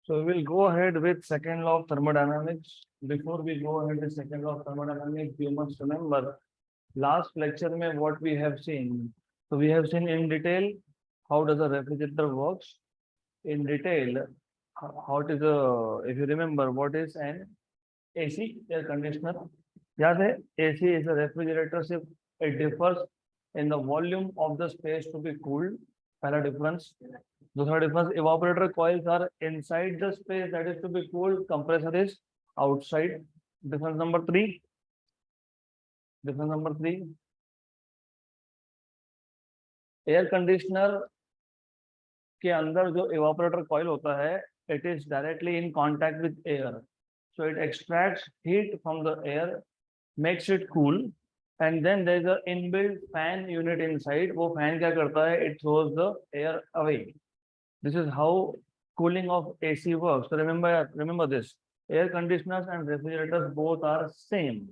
So we will go ahead with second law of thermodynamics. Before we go ahead with second law of thermodynamics, you must remember last lecture mein what we have seen. So we have seen in detail how does a refrigerator works. In detail, how it is a, if you remember, what is an AC, air conditioner. याद है AC is a refrigerator, सिर्फ it differs in the volume of the space to be cooled. पहला difference. दूसरा difference, evaporator coils are inside the space that is to be cooled. Compressor is outside. Difference number three. Difference number three. Air conditioner के अंदर जो evaporator coil होता है, it is directly in contact with air. So it extracts heat from the air, makes it cool, and then there is a inbuilt fan unit inside. वो fan क्या करता है? It throws the air away. This is how cooling of AC works. So remember this. Air conditioners and refrigerators both are same.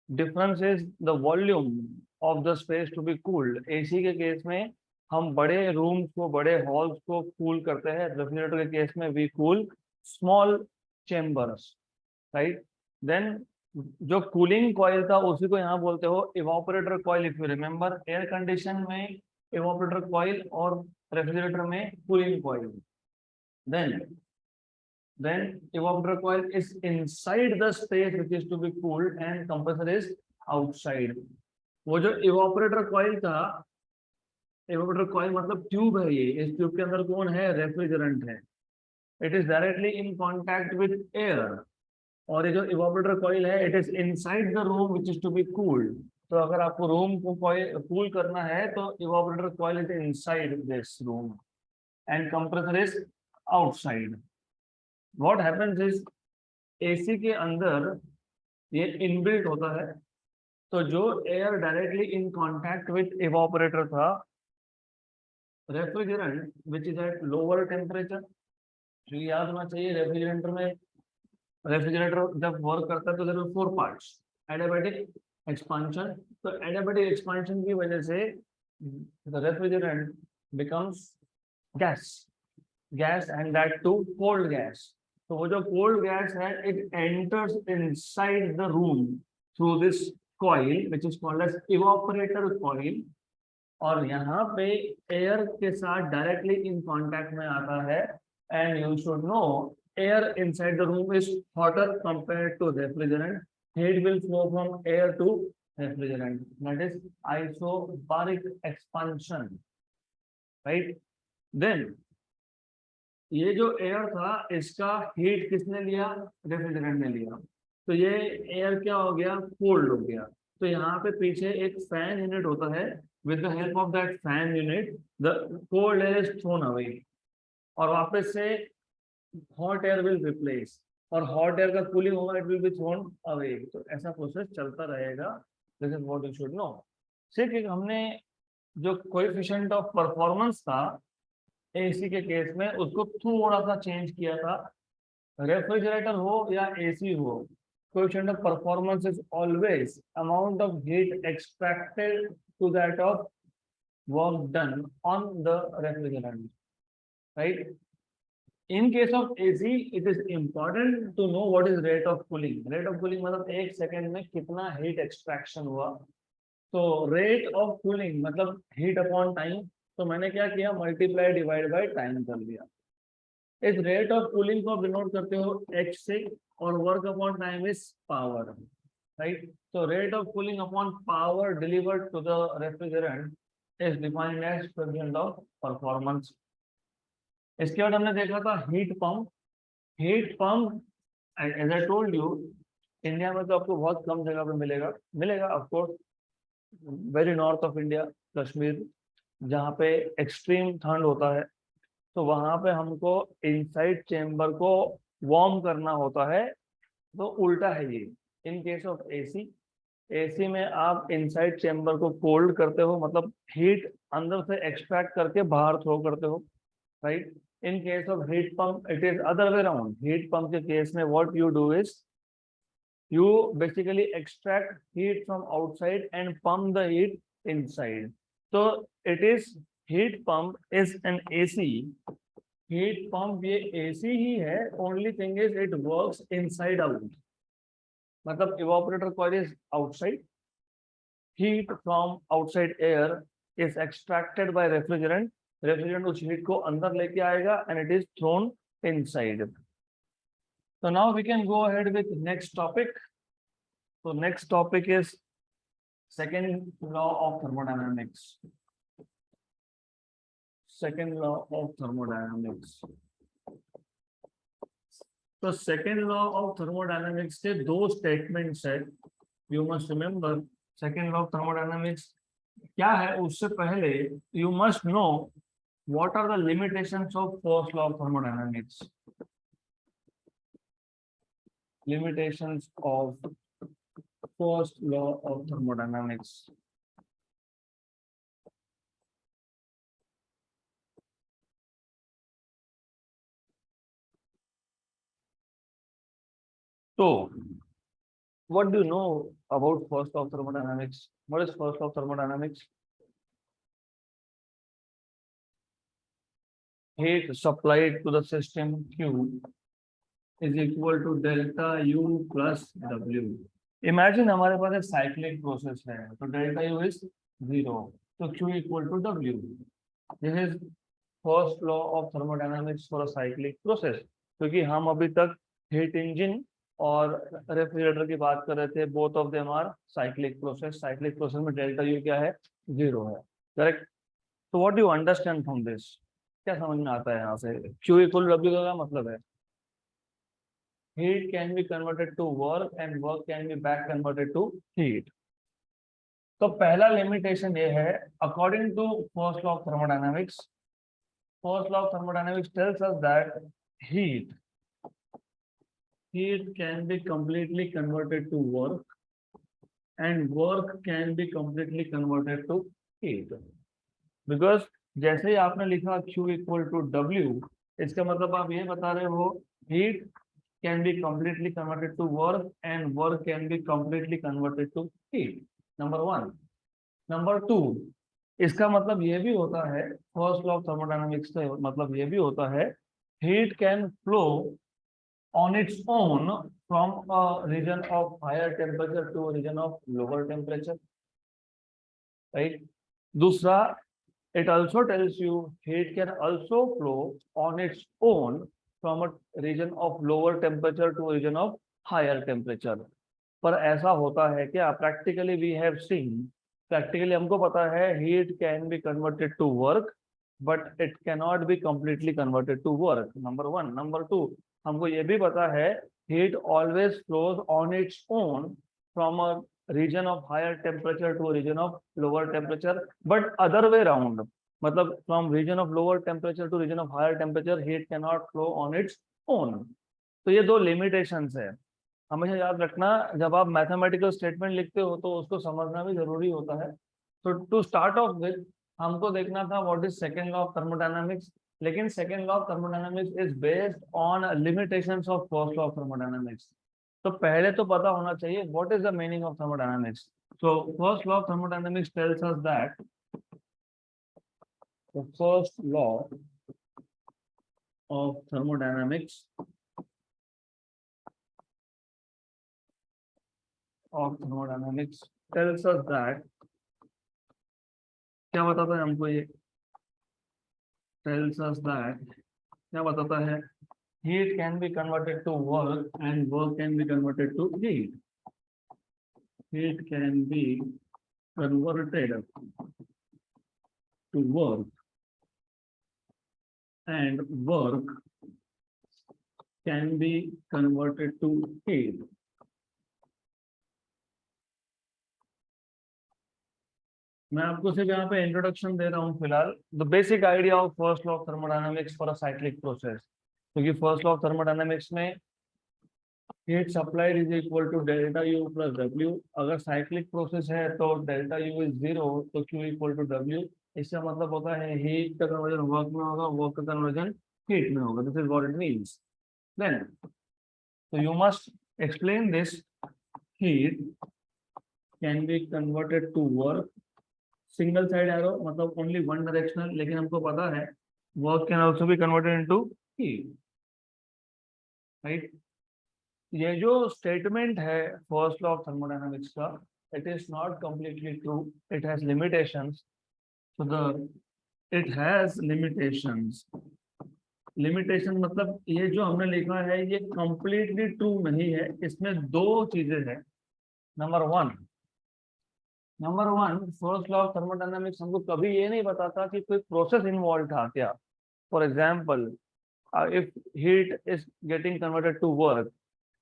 Difference is the volume of the space to be cooled. AC के case में हम बड़े rooms को, बड़े halls को cool करते हैं. Refrigerator के केस में we cool small chambers, right. Then जो कूलिंग कॉइल था उसी को यहाँ बोलते हो evaporator coil. If you remember, air condition में इवापोरेटर कॉइल और रेफ्रिजरेटर में cooling coil. then evaporator coil is inside the space which is to be cooled and compressor is outside. वो जो evaporator coil था, evaporator coil मतलब tube है. ये इस ट्यूब के अंदर कौन है? रेफ्रिजरेंट है. It is directly in contact with air. और ये जो evaporator coil है, it is inside the room which is to be cooled. तो अगर आपको रूम को कूल करना है तो evaporator coil is inside this room and compressor is outside. What happens is AC के अंदर ये इनबिल्ट होता है. तो जो air directly in contact with evaporator था, refrigerant which is at lower temperature. जो याद होना चाहिए, रेफ्रिजरेटर जब वर्क करता है तो there are 4 parts. Adiabatic expansion. तो एडियाबैटिक एक्सपांशन की वजह से the refrigerant becomes gas and that too cold gas. तो वो जो कोल्ड गैस है, it enters inside the room through this coil which is called as evaporator coil. और यहाँ पे एयर के साथ डायरेक्टली इन कांटेक्ट में आता है. And you should know, air inside the room is hotter compared to refrigerant. Heat will flow from air to refrigerant. That is isobaric expansion, right. Then ये जो एयर था, इसका heat किसने लिया? Refrigerant ने लिया. तो ये एयर क्या हो गया? कोल्ड हो गया. तो यहाँ पे पीछे एक फैन यूनिट होता है. With the help of that fan unit the cold air is thrown away और वापस से हॉट एयर विल रिप्लेस. और हॉट एयर का कूलिंग होगा, it will be thrown away. तो ऐसा प्रोसेस चलता रहेगा. This is what you should no. सिर्फ हमने जो कोएफिशिएंट ऑफ परफॉर्मेंस था एसी के केस में, उसको थोड़ा सा चेंज किया था. रेफ्रिजरेटर हो या एसी हो, coefficient of performance is always amount of heat extracted to that of work done on the refrigerant, right. In case of AC it is important to know what is rate of cooling. Rate of cooling मतलब एक second में कितना heat extraction हुआ. तो rate of cooling मतलब heat upon time. तो मैंने क्या किया? मल्टीप्लाई डिवाइड बाय टाइम कर दिया. इस रेट ऑफ कूलिंग को डिनोट करते हो H से, और work upon time is power, right. तो rate of cooling upon power delivered to the refrigerant is defined as coefficient of performance. इसके बाद हमने देखा था heat pump. Heat pump, as I told you, India में तो आपको बहुत कम जगह पे मिलेगा of course. Very north of India, Kashmir, जहाँ पे एक्सट्रीम ठंड होता है, तो वहां पे हमको इनसाइड चेम्बर को वार्म करना होता है. तो उल्टा है ये. इन केस ऑफ एसी में आप इनसाइड चेम्बर को कोल्ड करते हो, मतलब हीट अंदर से एक्सट्रैक्ट करके बाहर थ्रो करते हो, right. In case of heat pump it is other way around. Heat pump के केस में what you do is you basically extract heat from outside and pump the heat inside. So it is, heat pump is an AC heat pump ये AC ही है, only thing is it works inside out, मतलब evaporator coil is outside, heat from outside air is extracted by refrigerant, refrigerant उस हीट को अंदर लेके आएगा and it is thrown inside. So now we can go ahead with next topic. So next topic is second law of thermodynamics. Second law of thermodynamics. तो second law of thermodynamics के दो statements है. You must remember second law of thermodynamics क्या है. उससे पहले you must know what are the limitations of first law of thermodynamics. Limitations of first law of thermodynamics. So, what do you know about first law of thermodynamics? What is first law of thermodynamics? Heat supplied to the system Q is equal to delta U plus W. Imagine हमारे पास एक cyclic process है, तो delta U is 0, तो Q equal to W. This is first law of thermodynamics for a cyclic process. क्योंकि हम अभी तक heat engine और रेफ्रिजरेटर की बात कर रहे थे, both of them are cyclic process. Cyclic process में डेल्टा यू क्या है, 0 है. करेक्ट. तो what do you understand from this? क्या समझ में आता है यहाँ से? Q इक्वल W का मतलब है heat can be converted to work and work can be back converted to heat. तो पहला लिमिटेशन ये है, according to first law of thermodynamics, first law of thermodynamics tells us that heat can be completely converted to work and work can be completely converted to heat. Because जैसे ही आपने लिखा Q equal to W, इसका मतलब आप ये बता रहे हो heat can be completely converted to work and work can be completely converted to heat. Number one. Number two, इसका मतलब ये भी होता है, फर्स्ट लॉ ऑफ थर्मोडायनामिक्स का मतलब ये भी होता है, heat can flow on its own from a region of higher temperature to a region of lower temperature, right? दूसरा, it also tells you heat can also flow on its own from a region of lower temperature to a region of higher temperature. पर ऐसा होता है क्या? Practically we have seen, practically हमको पता है heat can be converted to work but it cannot be completely converted to work. Number one. Number two, हमको ये भी पता है heat always flows on its own from a region of higher temperature to a region of lower temperature, but other way round, मतलब from region of lower temperature to region of higher temperature heat cannot flow on its own. तो ये दो limitations है. हमेशा याद रखना, जब आप मैथमेटिकल स्टेटमेंट लिखते हो तो उसको समझना भी जरूरी होता है. तो टू स्टार्ट ऑफ विद हमको देखना था what is second law of thermodynamics. लेकिन second law of thermodynamics is based on limitations of first law of thermodynamics. तो पहले तो पता होना चाहिए what is the meaning of thermodynamics. So first law of thermodynamics tells us that the first law of thermodynamics tells us that, क्या बताता है हमको ये? tells us that, क्या बताता है? heat can be converted to work and work can be converted to heat. Heat can be converted to work and work can be converted to heat. मैं आपको सिर्फ यहाँ पे इंट्रोडक्शन दे रहा हूँ फिलहाल. The basic idea of first law of thermodynamics for a cyclic process. क्योंकि first law of thermodynamics में heat supplied is equal to delta U plus W. अगर साइक्लिक प्रोसेस है तो डेल्टा यू इज 0 तो Q equal to W. इसका मतलब होता है हीट का कन्वर्जन वर्क में होगा, वर्क का कन्वर्जन हीट में होगा. This is what it means. Then so you must explain this. Heat can be converted to work. Single side arrow मतलब ओनली वन डायरेक्शनल. लेकिन हमको पता है work can also be converted into heat, right? ये जो statement है first law of thermodynamics का, it is not completely true, it has limitations. So the it has limitations. Limitation मतलब ये जो हमने लिखा है ये कंप्लीटली ट्रू नहीं है. इसमें दो चीजें हैं. Number one first law of thermodynamics हमको कभी ये नहीं बताता कि कोई प्रोसेस इन्वॉल्व था क्या. For example, if heat is getting converted to work,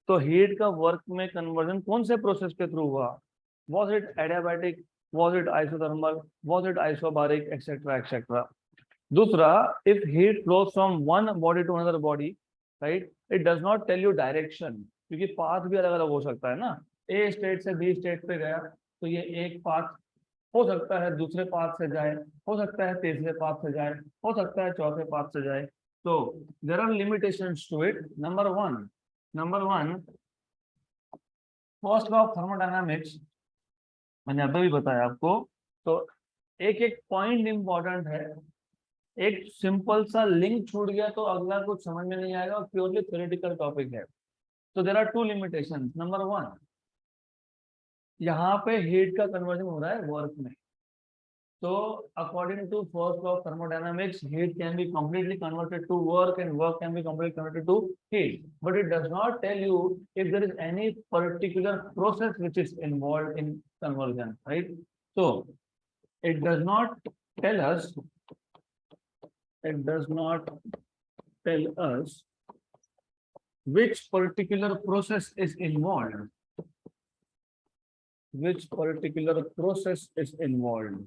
तो हीट का वर्क में कन्वर्जन कौन से प्रोसेस के थ्रू हुआ. Was it adiabatic, was it isothermal, was it isobaric, etcetera etcetera. दूसरा, if heat flows from one body to another body, right, it does not tell you direction, क्योंकि path भी अलग अलग हो सकता है ना. ए स्टेट से बी स्टेट पे गया तो ये एक पाथ हो सकता है, दूसरे पाथ से जाए, हो सकता है तीसरे पाथ से जाए, हो सकता है चौथे पाथ से जाए. तो there are limitations to it. Number one first law of thermodynamics मैंने अभी भी बताया आपको. तो एक एक पॉइंट इंपॉर्टेंट है. एक सिंपल सा लिंक छूट गया तो अगला कुछ समझ में नहीं आएगा, और प्योरली थ्योरेटिकल टॉपिक है. तो there are two limitations. Number one, यहाँ पे हीट का कन्वर्जन हो रहा है वर्क में. तो according to first law of thermodynamics, heat can be completely converted to work and work can be completely converted to heat, but it does not tell you if there is any particular process which is involved in conversion, right? So it does not tell us, it does not tell us which particular process is involved, which particular process is involved.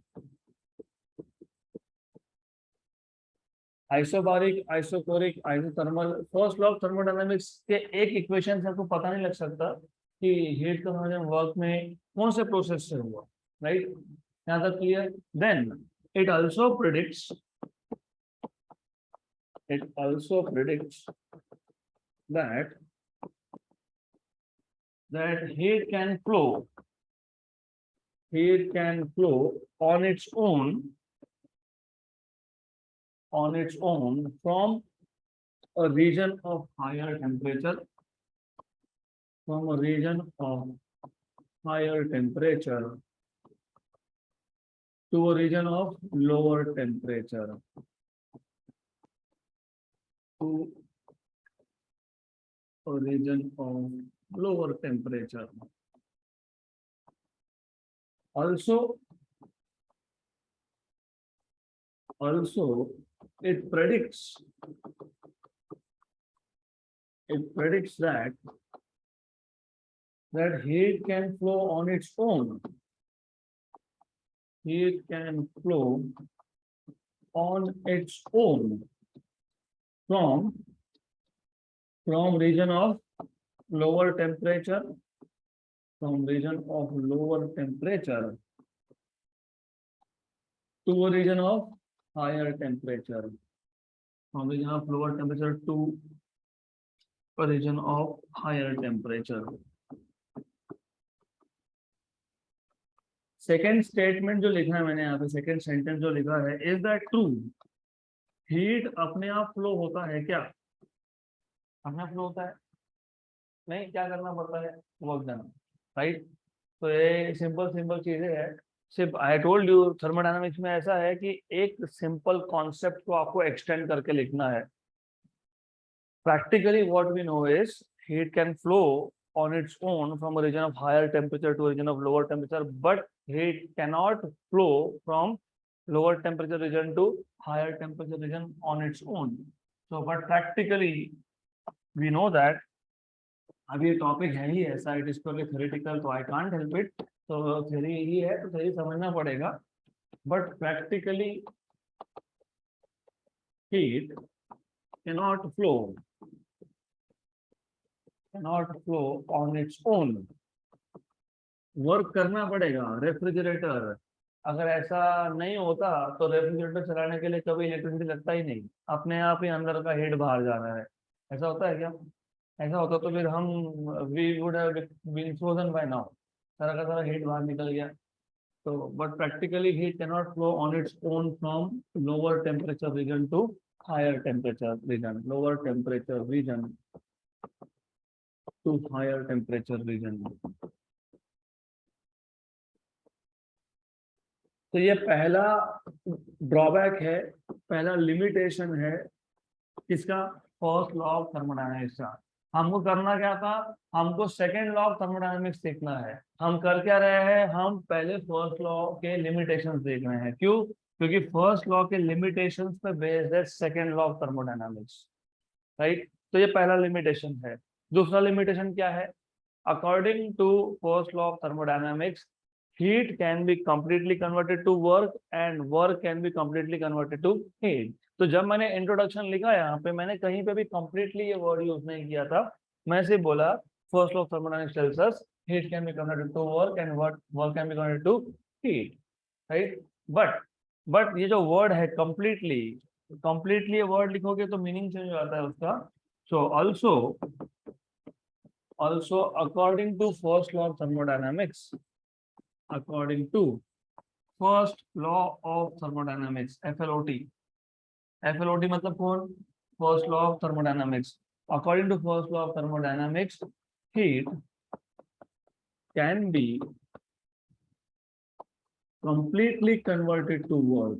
Isobaric, isochoric, isothermal. First law of thermodynamics के एक equation से आपको पता नहीं लग सकता कि heat conversion work में कौन से प्रोसेस से हुआ, राइट? यहाँ तक clear. Then it also predicts, that heat can flow on its own from a region of higher temperature, to a region of lower temperature, to a region of lower temperature. Also it predicts that heat can flow on its own. Heat can flow on its own from region of lower temperature, to a region of lower temperature to a region of higher temperature, from region of lower temperature to a region of higher temperature. Second statement जो लिखा है मैंने यहाँ पे, second sentence जो लिखा है, is that true? Heat अपने आप फ्लो होता है क्या? अपने आप फ्लो होता है नहीं, क्या करना पड़ता है? Work done, right? तो ये सिंपल चीजें है. सिर्फ आई टोल्ड यू थर्मोडायनामिक्स में ऐसा है कि एक सिंपल कॉन्सेप्ट को आपको एक्सटेंड करके लिखना है. Practically what we know is heat can flow on its own from a region of higher temperature to a region of lower temperature, but heat cannot flow from lower temperature region to higher temperature region on its own. So but practically we know that अभी ये topic है ही ऐसा, it is purely theoretical, तो I can't help it. तो theory ही है तो theory समझना पड़ेगा, but practically heat cannot flow on its own. Work करना पड़ेगा. रेफ्रिजरेटर, अगर ऐसा नहीं होता तो रेफ्रिजरेटर चलाने के लिए कभी इलेक्ट्रिसिटी लगता ही नहीं, अपने आप ही अंदर का हीट बाहर जा रहा है. ऐसा होता है क्या? ऐसा होता तो फिर हम we would have been frozen by now, सारा का सारा हीट बाहर निकल गया. तो but practically heat can not flow on its own from lower temperature region to higher temperature region, lower temperature region to higher temperature region. तो ये पहला ड्रॉबैक है, पहला लिमिटेशन है किसका, फर्स्ट लॉ ऑफ थर्मोडायनेमिक्स का। हमको करना क्या था, हमको सेकेंड लॉ ऑफ थर्मोडायनेमिक्स सीखना है। हम कर क्या रहे हैं, हम पहले फर्स्ट लॉ के लिमिटेशंस देख रहे हैं। क्यों, क्योंकि फर्स्ट लॉ के लिमिटेशंस पे बेस्ड है second law of thermodynamics, right. तो ये पहला लिमिटेशन है। दूसरा लिमिटेशन क्या है, according to first law of thermodynamics, heat can be completely converted to work and work can be completely converted to heat। तो जब मैंने इंट्रोडक्शन लिखा यहाँ पे, मैंने कहीं पे भी completely ये वर्ड यूज नहीं किया था। मैं सिर्फ बोला first law of thermodynamics tells us heat can be converted to work and work can be converted to heat, right। But ये जो वर्ड है completely ये वर्ड लिखोगे तो मीनिंग चेंज हो जाता है उसका। सो also according to first law of thermodynamics, according to first law of thermodynamics, FLOT मतलब कौन, first law of thermodynamics, according to first law of thermodynamics, heat can be completely converted to work,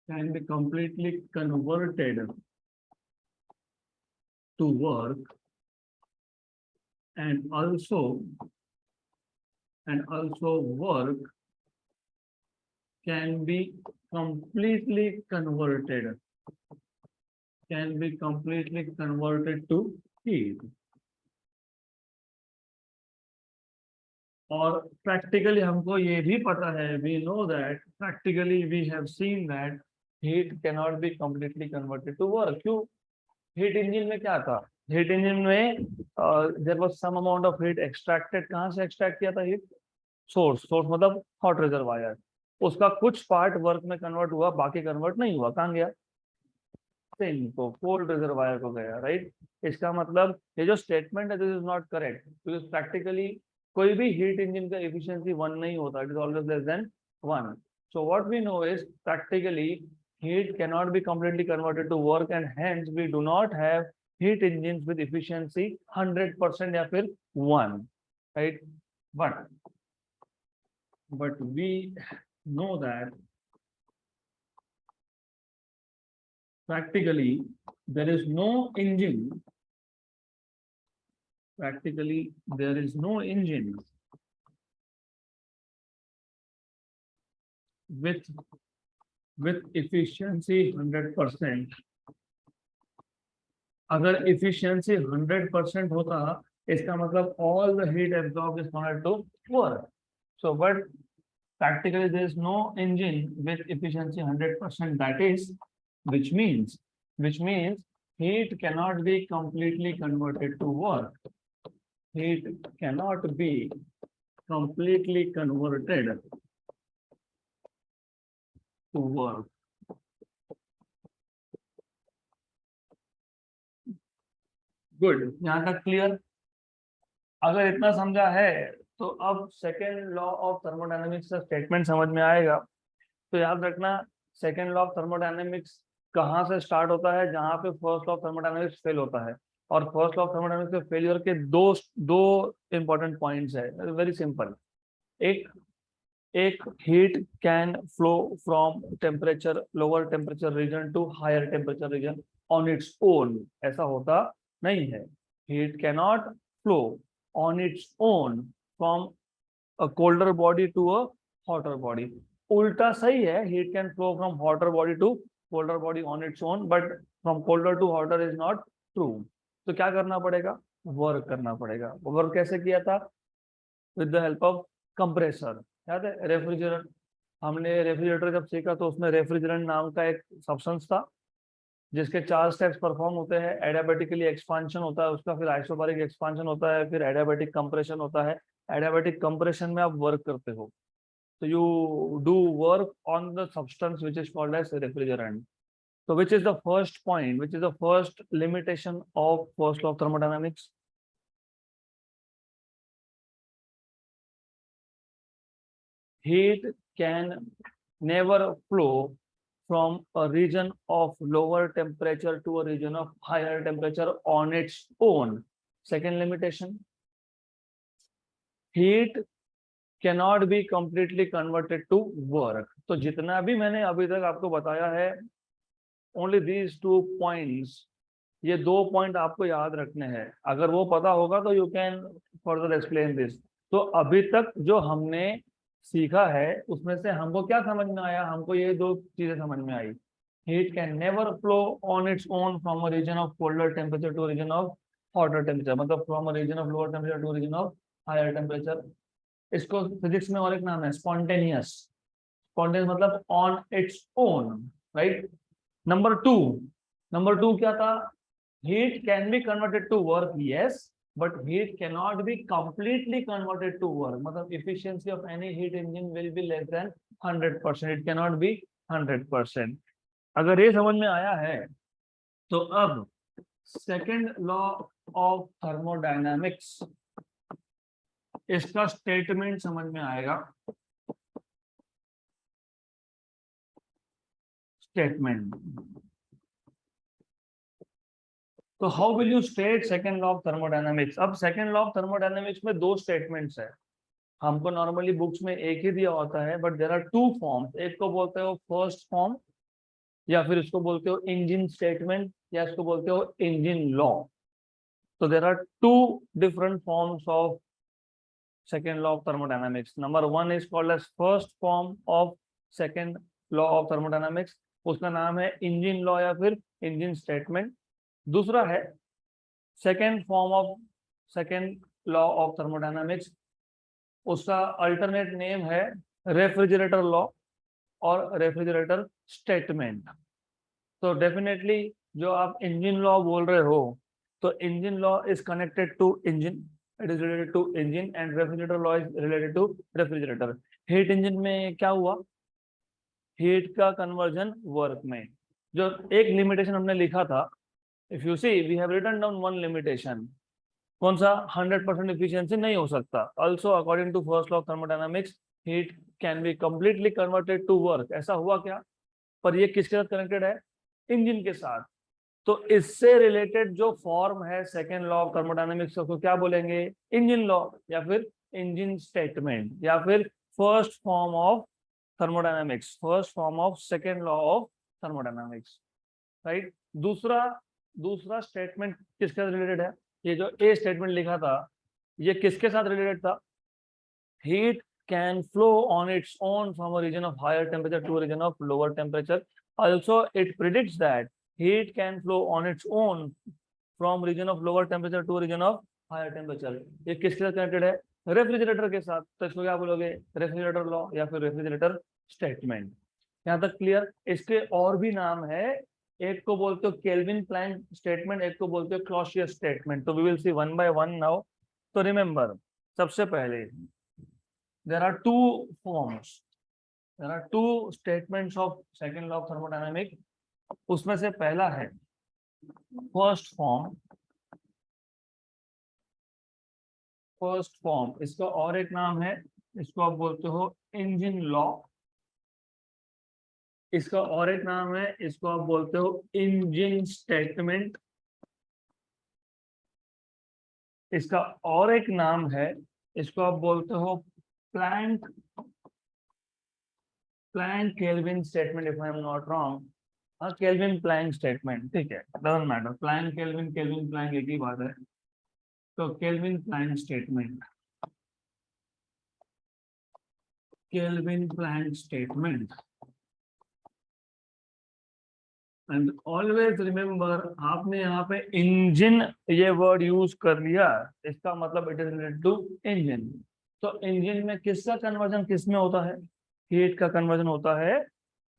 can be completely converted to work and also work can be completely converted to heat। और practically हमको ये भी पता है, we know that practically we have seen that heat can not be completely converted to work. क्यों, heat engine में क्या था, हीट इंजन में there was some amount of heat extracted. कहाँ से एक्सट्रैक्ट किया था हीट, सोर्स मतलब हॉट रिजर्वायर। उसका कुछ पार्ट वर्क में कन्वर्ट हुआ, बाकी कन्वर्ट नहीं हुआ, कहाँ गया, को कोल्ड रिजर्वायर को गया, राइट। इसका मतलब ये जो स्टेटमेंट है this is not correct, because practically कोई भी हीट इंजन का एफिशिएंसी 1 नहीं होता, it is always less than 1। So what we know is practically heat cannot be completely converted to work and hence we do not have heat engines with efficiency 100% या फिर 1, right। but we know that practically there is no engine with efficiency 100%। अगर efficiency 100% होता, इसका मतलब all the heat absorbed is converted to work। So but practically there is no engine with efficiency 100%, that is which means heat cannot be completely converted to work, heat cannot be completely converted to work। Good, यहाँ तक clear. अगर इतना समझा है तो अब second law of thermodynamics का statement समझ में आएगा। तो याद रखना, सेकेंड लॉ ऑफ थर्मोडायनेमिक्स कहाँ से स्टार्ट होता है, जहाँ पे first law of thermodynamics fail होता है। और फर्स्ट लॉ ऑफ थर्मोडायनेमिक्स के फेलियर के दो इंपॉर्टेंट पॉइंट्स है, वेरी सिंपल। एक heat can flow from temperature, lower temperature region to higher temperature region on its own, ऐसा होता नहीं है। Heat cannot flow on its own from a colder body to a hotter body. उल्टा सही है, heat can flow from hotter body to colder body on its own, but from colder to hotter is not true. तो क्या करना पड़ेगा, work करना पड़ेगा। Work कैसे किया था, with the help of compressor. याद है रेफ्रिजरेटर, हमने रेफ्रिजरेटर जब सीखा तो उसमें रेफ्रिजरेंट नाम का एक सब्सटेंस था जिसके 4 स्टेप्स परफॉर्म होते हैं। एडियाबैटिकली एक्सपांशन होता है उसका, फिर आइसोबारिक एक्सपांशन होता है, फिर एडियाबैटिक कंप्रेशन होता है। एडियाबैटिक कंप्रेशन में आप वर्क करते हो, तो you do work on the substance which is called as refrigerant. So which is the first point, which is the first limitation of first law of thermodynamics? Heat can never flow from a region of lower temperature to a region of higher temperature on its own. Second limitation, heat cannot be completely converted to work. तो जितना भी मैंने अभी तक आपको बताया है, only these 2 points, ये 2 पॉइंट आपको याद रखने हैं. अगर वो पता होगा तो you can further explain this. तो अभी तक जो हमने सीखा है उसमें से हमको क्या समझ में आया? हमको ये 2 चीजें समझ में आई. Heat can never flow on its own from a region of colder temperature to region of hotter temperature, मतलब from a region of lower temperature to region of higher temperature. इसको फिजिक्स में और एक नाम है स्पॉन्टेनियस. स्पॉन्टेनियस मतलब on its own, right. Number 2 क्या था? Heat can be converted to work, yes, but heat cannot be completely converted to work. मतलब efficiency of any heat engine will be less than 100%. It cannot be 100%. अगर ये समझ में आया है तो अब सेकेंड लॉ ऑफ थर्मोडायनामिक्स, इसका स्टेटमेंट समझ में आएगा. स्टेटमेंट. तो how will you state second law of thermodynamics? अब सेकंड लॉ ऑफ थर्मोडायनामिक्स में 2 स्टेटमेंट्स है. हमको नॉर्मली बुक्स में एक ही दिया होता है, बट देयर आर 2 फॉर्म्स. एक को बोलते हो फर्स्ट फॉर्म, या फिर इसको बोलते हो इंजन स्टेटमेंट, या इसको बोलते हो इंजन लॉ. तो there are 2 different forms of second law of thermodynamics. Number 1 is called as first form of second law of thermodynamics. उसका नाम है इंजन लॉ या फिर इंजन स्टेटमेंट. दूसरा है second form of second law of thermodynamics. उसका alternate name है refrigerator law और रेफ्रिजरेटर स्टेटमेंट. तो डेफिनेटली जो आप इंजन लॉ बोल रहे हो, तो engine law is connected to engine, it is related to engine, and refrigerator law is related to refrigerator. Heat engine में क्या हुआ? हीट का कन्वर्जन वर्क में. जो एक लिमिटेशन हमने लिखा था, if you see we have written down one limitation. कौन सा? 100% efficiency नहीं हो सकता. Also according to first law of thermodynamics, heat can be completely converted to work. ऐसा हुआ क्या? पर ये किसके साथ कनेक्टेड है? इंजन के साथ. तो इससे रिलेटेड जो फॉर्म है सेकेंड लॉ ऑफ थर्मोडायनामिक्स, को क्या बोलेंगे? इंजन लॉ, या फिर इंजन स्टेटमेंट, या फिर first form of thermodynamics, first form of second law of thermodynamics, right. दूसरा स्टेटमेंट किसके साथ रिलेटेड है? ये जो ए स्टेटमेंट लिखा था, ये किसके साथ रिलेटेड था? Heat can flow on its own from a region of higher temperature to region of lower temperature. Also it predicts that heat can flow on its own from region of lower temperature to region of higher temperature. ये किसके साथ connected है? Refrigerator के साथ. तो इसको क्या बोलोगे? रेफ्रिजरेटर लॉ या फिर रेफ्रिजरेटर स्टेटमेंट. यहाँ तक क्लियर? इसके और भी नाम है. एक को बोलते हो केल्विन प्लैंक स्टेटमेंट, एक को बोलते हो क्लॉसियस स्टेटमेंट. तो we will see one by one now. तो रिमेंबर, सबसे पहले there are 2 forms, there are 2 statements of second law of thermodynamics. उसमें से पहला है फर्स्ट फॉर्म. फर्स्ट फॉर्म, इसका और एक नाम है, इसको आप बोलते हो इंजन लॉ. इसका और एक नाम है, इसको आप बोलते हो इंजन स्टेटमेंट. इसका और एक नाम है, इसको आप बोलते हो Planck Kelvin statement, if I am not wrong. हाँ, केल्विन प्लैंक स्टेटमेंट, ठीक है, doesn't matter. Planck Kelvin Planck एक ही बात है. तो Kelvin Planck statement, Kelvin Planck statement. And always remember, आपने यहाँ पे इंजन ये वर्ड यूज कर लिया, इसका मतलब it is related to engine. तो इंजन में किसका कन्वर्जन किस में होता है? हीट का कन्वर्जन होता है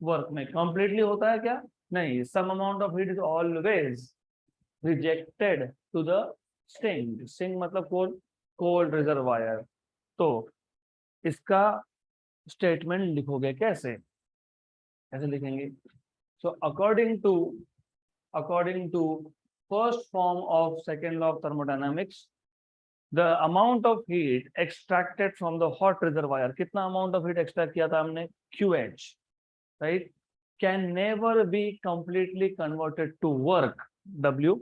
वर्क में. कंप्लीटली होता है क्या? नहीं. Some amount of heat is always rejected to the sink. Sink मतलब कोल्ड रिजर्वायर. तो इसका स्टेटमेंट लिखोगे कैसे? कैसे लिखेंगे? So according to first form of second law of thermodynamics, the amount of heat extracted from the hot reservoir, कितना amount of heat extract किया था हमने? QH, right? can never be completely converted to work, W.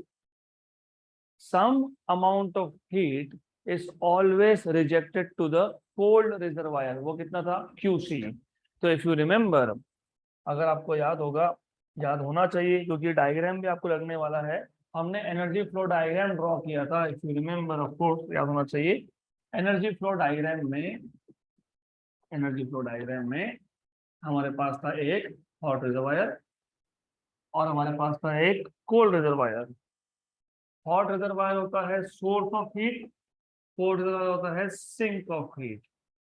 Some amount of heat is always rejected to the cold reservoir. वो कितना था, QC. तो if you remember, अगर आपको याद होगा, याद होना चाहिए क्योंकि डायग्राम भी आपको लगने वाला है, हमने एनर्जी फ्लो डायग्राम ड्रॉ किया था, if you remember, of course याद होना चाहिए। एनर्जी फ्लो डायग्राम में हमारे पास था एक हॉट रिजर्वायर और हमारे पास था एक कोल्ड रिजर्वायर। हॉट रिजर्वायर होता है source of heat, cold reservoir होता है सिंक ऑफ हीट,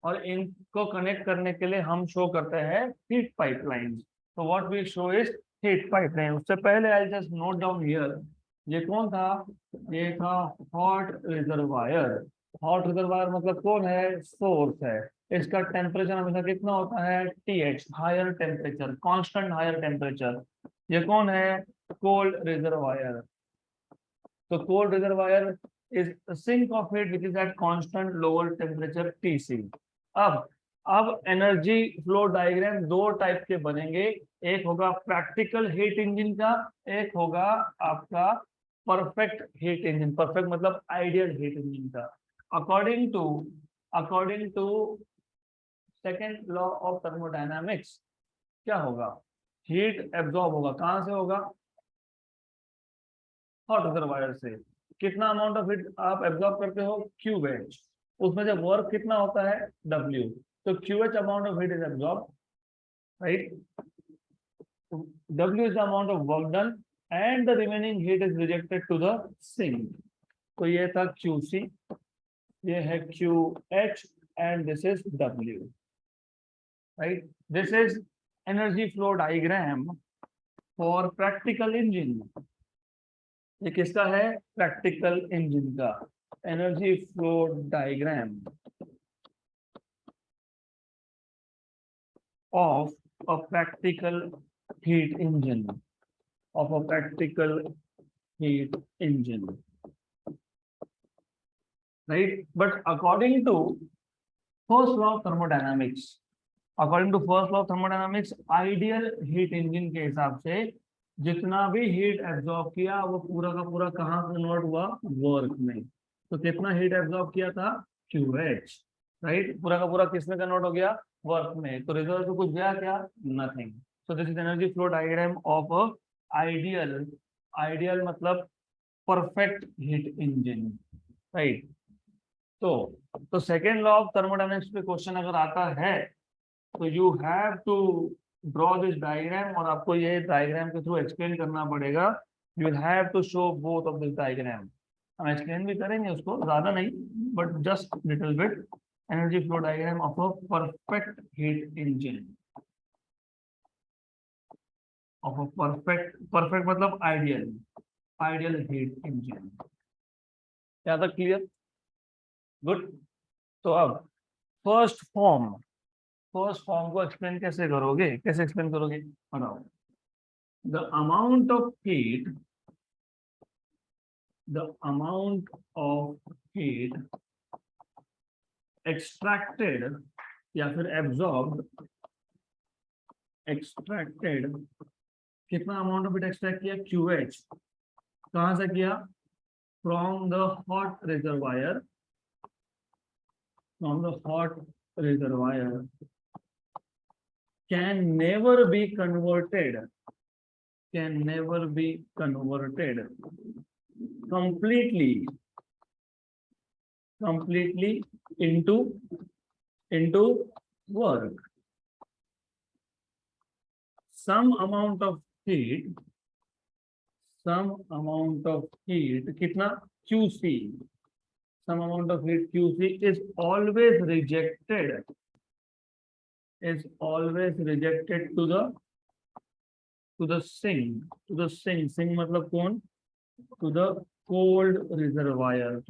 और इनको कनेक्ट करने के लिए हम शो करते हैं हीट पाइपलाइन। तो what we show is heat pipeline. उससे पहले I just note down here, ये कौन था, ये था हॉट रिजर्वायर। हॉट रिजर्वायर मतलब कौन है, सोर्स है। इसका टेम्परेचर हमेशा कितना होता है, TH, higher temperature, constant higher temperature. ये कौन है, कोल्ड रिजर्वायर। तो cold reservoir is a sink of heat which is at constant lower temperature TC. अब एनर्जी फ्लो डायग्राम दो टाइप के बनेंगे, एक होगा प्रैक्टिकल हीट इंजन का, एक होगा आपका परफेक्ट हीट इंजन। परफेक्ट मतलब आइडियल हीट इंजन का। According to second law of thermodynamics क्या होगा, हीट एब्जॉर्ब होगा, कहां से होगा, हॉट रिजर्वायर से। कितना अमाउंट ऑफ हीट आप एब्जॉर्ब करते हो, QH, उसमें जब वर्क कितना होता है, W। तो QH amount of heat is absorb, right, W is the amount of work done and the remaining heat is rejected to the sink. तो ये था QC, ये है QH and this is W, right. This is energy flow diagram for practical engine. ये किसका है, practical engine का energy flow diagram of a practical heat engine, of a practical heat engine, right. But according to first law of thermodynamics, ideal heat engine के हिसाब से जितना भी heat absorb किया वो पूरा का पूरा कहाँ कन्वर्ट हुआ, वर्क में। तो कितना हीट एब्जॉर्ब किया था, QH, राइट। पूरा का पूरा किसमें कन्वर्ट हो गया, वर्क में। तो रिजल्ट तो कुछ गया क्या, nothing. So this is energy flow diagram of a ideal मतलब परफेक्ट हीट इंजन, राइट। तो सेकेंड लॉ ऑफ थर्मोडायनेमिक्स पे क्वेश्चन अगर आता है तो you have to draw this diagram, और आपको ये डायग्राम के थ्रू एक्सप्लेन करना पड़ेगा। You will have to show both of this diagram. हम एक्सप्लेन भी करेंगे उसको, ज्यादा नहीं but just little bit. Energy flow diagram of a perfect heat engine, of a perfect मतलब आइडियल हीट इंजन। क्या था क्लियर, गुड। तो अब फर्स्ट फॉर्म को एक्सप्लेन कैसे करोगे, बताओ। the amount of heat extracted या फिर absorbed, कितना अमाउंट ऑफ हीट एक्सट्रैक्ट किया, QH। कहां से किया, from the hot reservoir, can never be converted completely into work. Some amount of heat कितना, QC, some amount of heat QC is always rejected to the sink मतलब कौन, to the cold reservoir,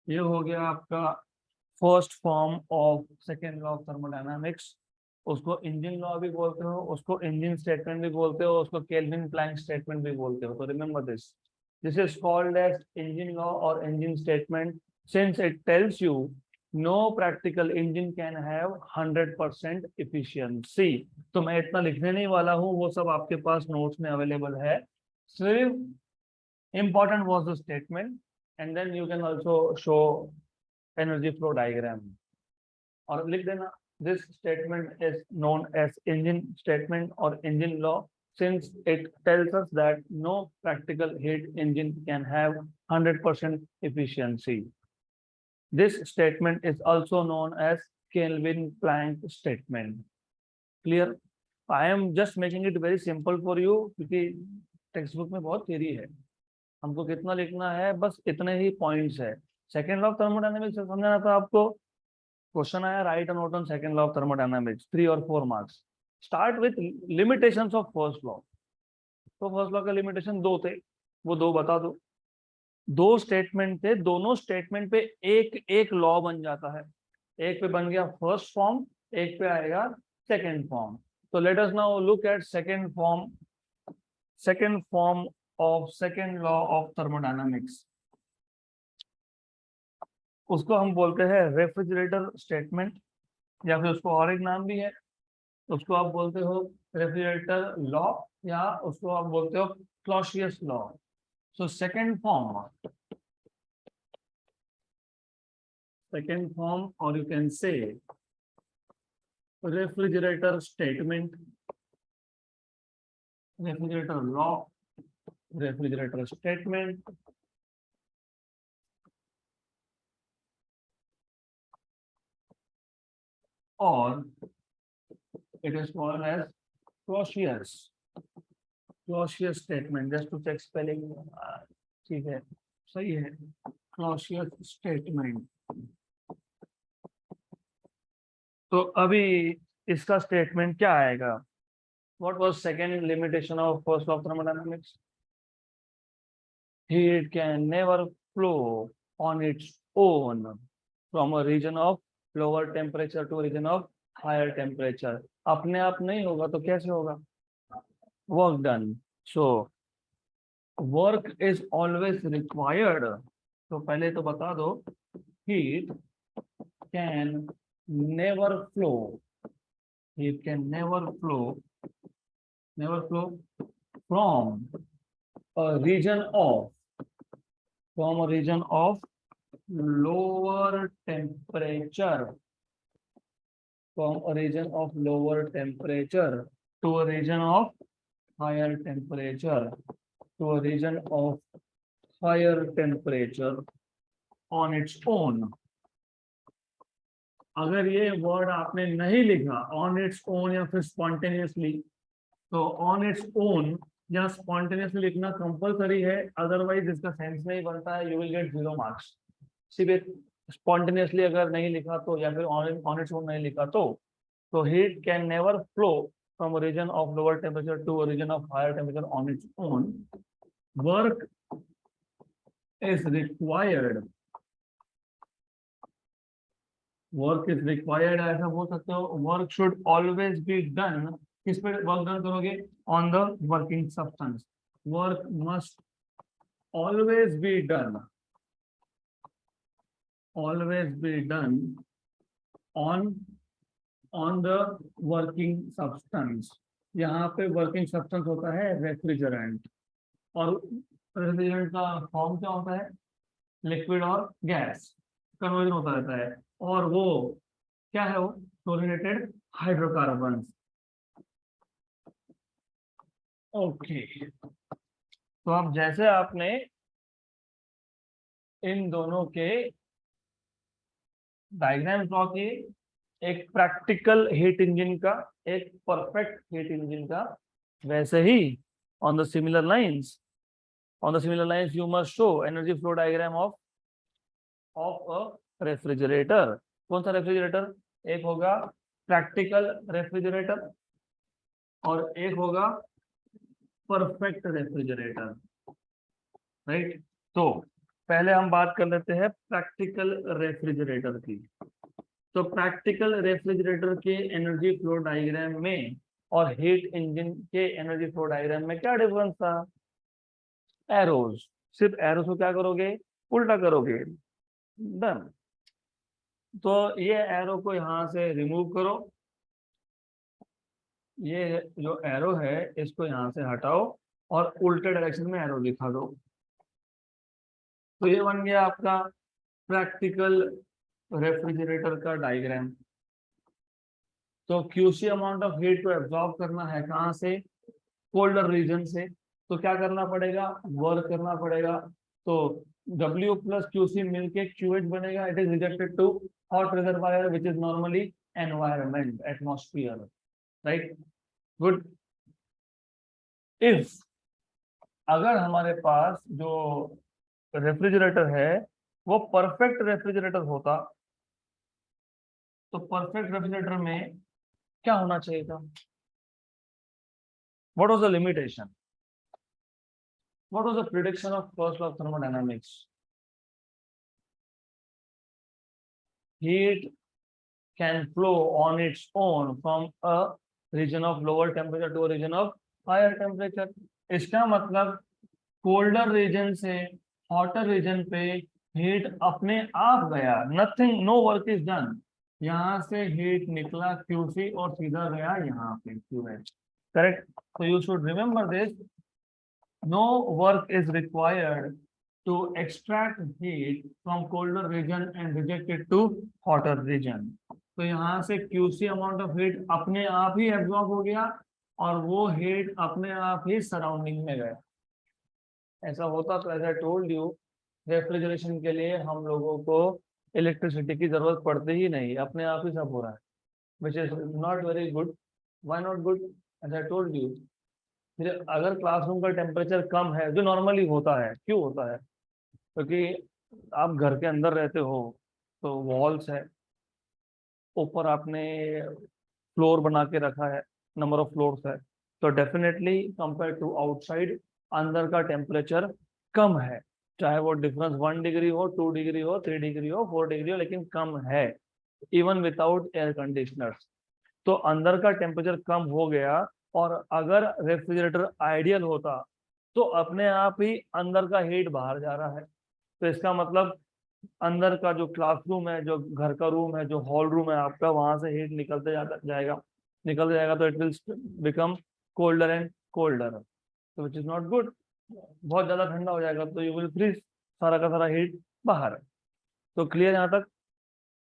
ये हो गया आपका first form of second law of thermodynamics. उसको engine law भी बोलते हो, उसको इंजन स्टेटमेंट भी बोलते हो, उसको केल्विन प्लैंक स्टेटमेंट भी बोलते हो। तो remember this is called as engine law और engine statement, since it tells you no practical engine can have 100% efficiency. तो मैं इतना लिखने नहीं वाला हूँ, वो सब आपके पास नोट्स में अवेलेबल है। सिर्फ important was the statement, and then you can also show energy flow diagram और लिख देना this statement is known as engine statement or engine law since it tells us that no practical heat engine can have 100% efficiency. This statement is also known as Kelvin Planck statement. Clear? I am just making it very simple for you क्योंकि text book में बहुत theory है, हमको कितना लिखना है, बस इतने ही पॉइंट्स है। सेकेंड लॉ ऑफ थर्मोडायनेमिक्स समझना था आपको, क्वेश्चन आया right and note on second law of thermodynamics 3 और 4 marks. Start with limitations of first law. तो फर्स्ट लॉ का लिमिटेशन 2 थे, वो 2 बता दो। 2 स्टेटमेंट थे, दोनों स्टेटमेंट पे एक एक लॉ बन जाता है। एक पे बन गया फर्स्ट फॉर्म, एक पे आएगा सेकेंड फॉर्म। तो let us now look at second form of second law of thermodynamics। उसको हम बोलते हैं रेफ्रिजरेटर स्टेटमेंट, या फिर उसको और एक नाम भी है, उसको आप बोलते हो रेफ्रिजरेटर लॉ, या उसको आप बोलते हो Clausius law. So second form और you can say refrigerator statement, refrigerator law, refrigerator statement, और it is called as Clausius statement। just to check spelling, ठीक है, सही है, Clausius statement। तो अभी इसका स्टेटमेंट क्या आएगा? What was second limitation of first law of thermodynamics? Heat can never flow on its own from a region of lower temperature to a region of higher temperature। अपने आप नहीं होगा तो कैसे होगा? Work done। So work is always required। तो पहले तो बता दो, heat can never flow, heat can never flow from a region of lower temperature, from a region of lower temperature to a region of higher temperature, to a region of higher temperature on its own। अगर ये word आपने नहीं लिखा on its own या फिर spontaneously, तो on its own या spontaneously लिखना कंपलसरी है, अदरवाइज इसका सेंस नहीं बनता है, यू विल गेट 0 मार्क्स। सिर्फ स्पॉन्टेनियसली अगर नहीं लिखा तो, या फिर ऑन इट्स ओन नहीं लिखा तो heat can never flow from region of lower temperature to region of higher temperature on its own. Work is required, work is required ऐसा बोल सकते हो। Work should always be done, किस पे work done करोगे? On the working substance. Work must always be done, always be done on the working substance. यहाँ पे working substance होता है रेफ्रिजरेंट, और रेफ्रिजरेंट का फॉर्म क्या होता है? लिक्विड और गैस कन्वर्जन होता रहता है, और वो क्या है? वो क्लोरीनेटेड हाइड्रोकार्बन। ओके, तो अब जैसे आपने इन दोनों के डायग्राम ड्रॉ किए, एक प्रैक्टिकल हीट इंजन का, एक परफेक्ट हीट इंजन का, वैसे ही on the similar lines you must show energy flow diagram of a refrigerator. कौन सा रेफ्रिजरेटर? एक होगा प्रैक्टिकल रेफ्रिजरेटर और एक होगा परफेक्ट रेफ्रिजरेटर, राइट। तो पहले हम बात कर लेते हैं प्रैक्टिकल रेफ्रिजरेटर की। तो प्रैक्टिकल रेफ्रिजरेटर के एनर्जी फ्लो डायग्राम में और हीट इंजन के एनर्जी फ्लो डायग्राम में क्या डिफरेंस था? एरोज, सिर्फ एरोज को क्या करोगे? उल्टा करोगे, डन। तो ये एरो को यहाँ से रिमूव करो, ये जो एरो है इसको यहाँ से हटाओ और उल्टे डायरेक्शन में एरो दिखा दो। तो ये बन गया आपका प्रैक्टिकल रेफ्रिजरेटर का डायग्राम। तो क्यूसी अमाउंट ऑफ हीट को एब्जॉर्ब करना है कहाँ से, कोल्डर रीजन से। तो क्या करना पड़ेगा, वर्क करना पड़ेगा। तो W प्लस क्यूसी मिलके QH बनेगा, it is rejected to hot reservoir which is normally environment, atmosphere, right. Good. If अगर हमारे पास जो रेफ्रिजरेटर है वो परफेक्ट रेफ्रिजरेटर होता, तो परफेक्ट रेफ्रिजरेटर में क्या होना चाहिए था, what was the limitation, what was the prediction of first law of thermodynamics. Heat can flow on its own from a region of lower temperature to a region of higher temperature। इसका मतलब colder region से hotter region पे heat अपने आप गया, nothing, no work is done. यहाँ से heat निकला क्यूसी और सीधा गया यहाँ पे QH, करेक्ट। तो you should remember this, no work is required to extract heat from colder region and reject it to hotter region। तो यहाँ से QC अमाउंट ऑफ हीट अपने आप ही एब्जॉर्ब हो गया और वो हीट अपने आप ही सराउंडिंग में गया। ऐसा होता तो as I told you, refrigeration के लिए हम लोगों को इलेक्ट्रिसिटी की जरूरत पड़ती ही नहीं, अपने आप ही सब हो रहा है, which is not very good. Why not good, as I told you. फिर अगर क्लासरूम का टेम्परेचर कम है, जो नॉर्मली होता है, क्यों होता है, क्योंकि आप घर के अंदर रहते हो तो वॉल्स है, ऊपर आपने फ्लोर बना के रखा है, नंबर ऑफ फ्लोर्स है, तो डेफिनेटली कंपेयर टू आउटसाइड अंदर का टेम्परेचर कम है, चाहे वो डिफरेंस 1 डिग्री हो, 2 डिग्री हो, 3 डिग्री हो, 4 डिग्री हो, लेकिन कम है, इवन विदाउट एयर कंडीशनर्स। तो अंदर का टेम्परेचर कम हो गया, और अगर रेफ्रिजरेटर आइडियल होता तो अपने आप ही अंदर का हीट बाहर जा रहा है। तो इसका मतलब अंदर का जो क्लासरूम है, जो घर का रूम है, जो हॉल रूम है आपका, वहां से हीट निकलते जाएगा, तो it will become colder and colder, तो विच इज नॉट गुड। बहुत ज्यादा ठंडा हो जाएगा तो यू विल फ्रीज, सारा का सारा हीट बाहर। तो क्लियर यहाँ तक।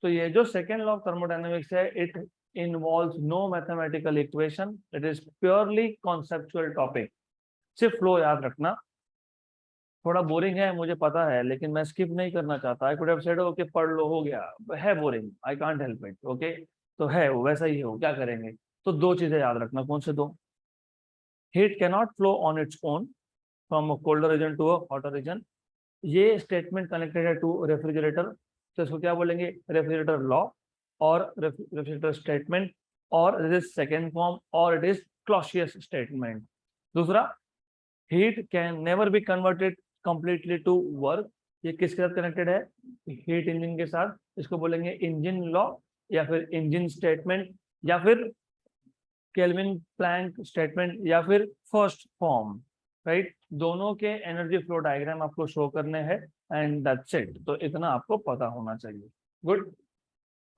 तो ये जो सेकेंड लॉ ऑफ थर्मोडायनेमिक्स है, it involves no mathematical equation, it is purely conceptual topic. सिर्फ फ्लो याद रखना, थोड़ा बोरिंग है मुझे पता है, लेकिन मैं स्किप नहीं करना चाहता। I could have said okay पढ़ लो, हो गया, है boring, I can't help it, okay. तो है वो वैसा ही हो, क्या करेंगे। तो दो चीजें याद रखना, कौन से दो, heat can not flow on its own from a colder region to a hotter region. ये स्टेटमेंट कनेक्टेड है टू रेफ्रिजरेटर, तो इसको क्या बोलेंगे, रेफ्रिजरेटर लॉ और रेफ्रिजरेटर स्टेटमेंट, और इट इज सेकेंड फॉर्म, और इट इज क्लॉसियस स्टेटमेंट। दूसरा, heat can never be converted completely to work, ये किसके साथ कनेक्टेड है, हीट इंजन के साथ, इसको बोलेंगे इंजन लॉ, या फिर इंजन स्टेटमेंट, या फिर केल्विन प्लैंक स्टेटमेंट, या फिर फर्स्ट फॉर्म, राइट। दोनों के एनर्जी फ्लो डायग्राम आपको शो करने हैं, एंड दैट्स इट। तो इतना आपको पता होना चाहिए, गुड।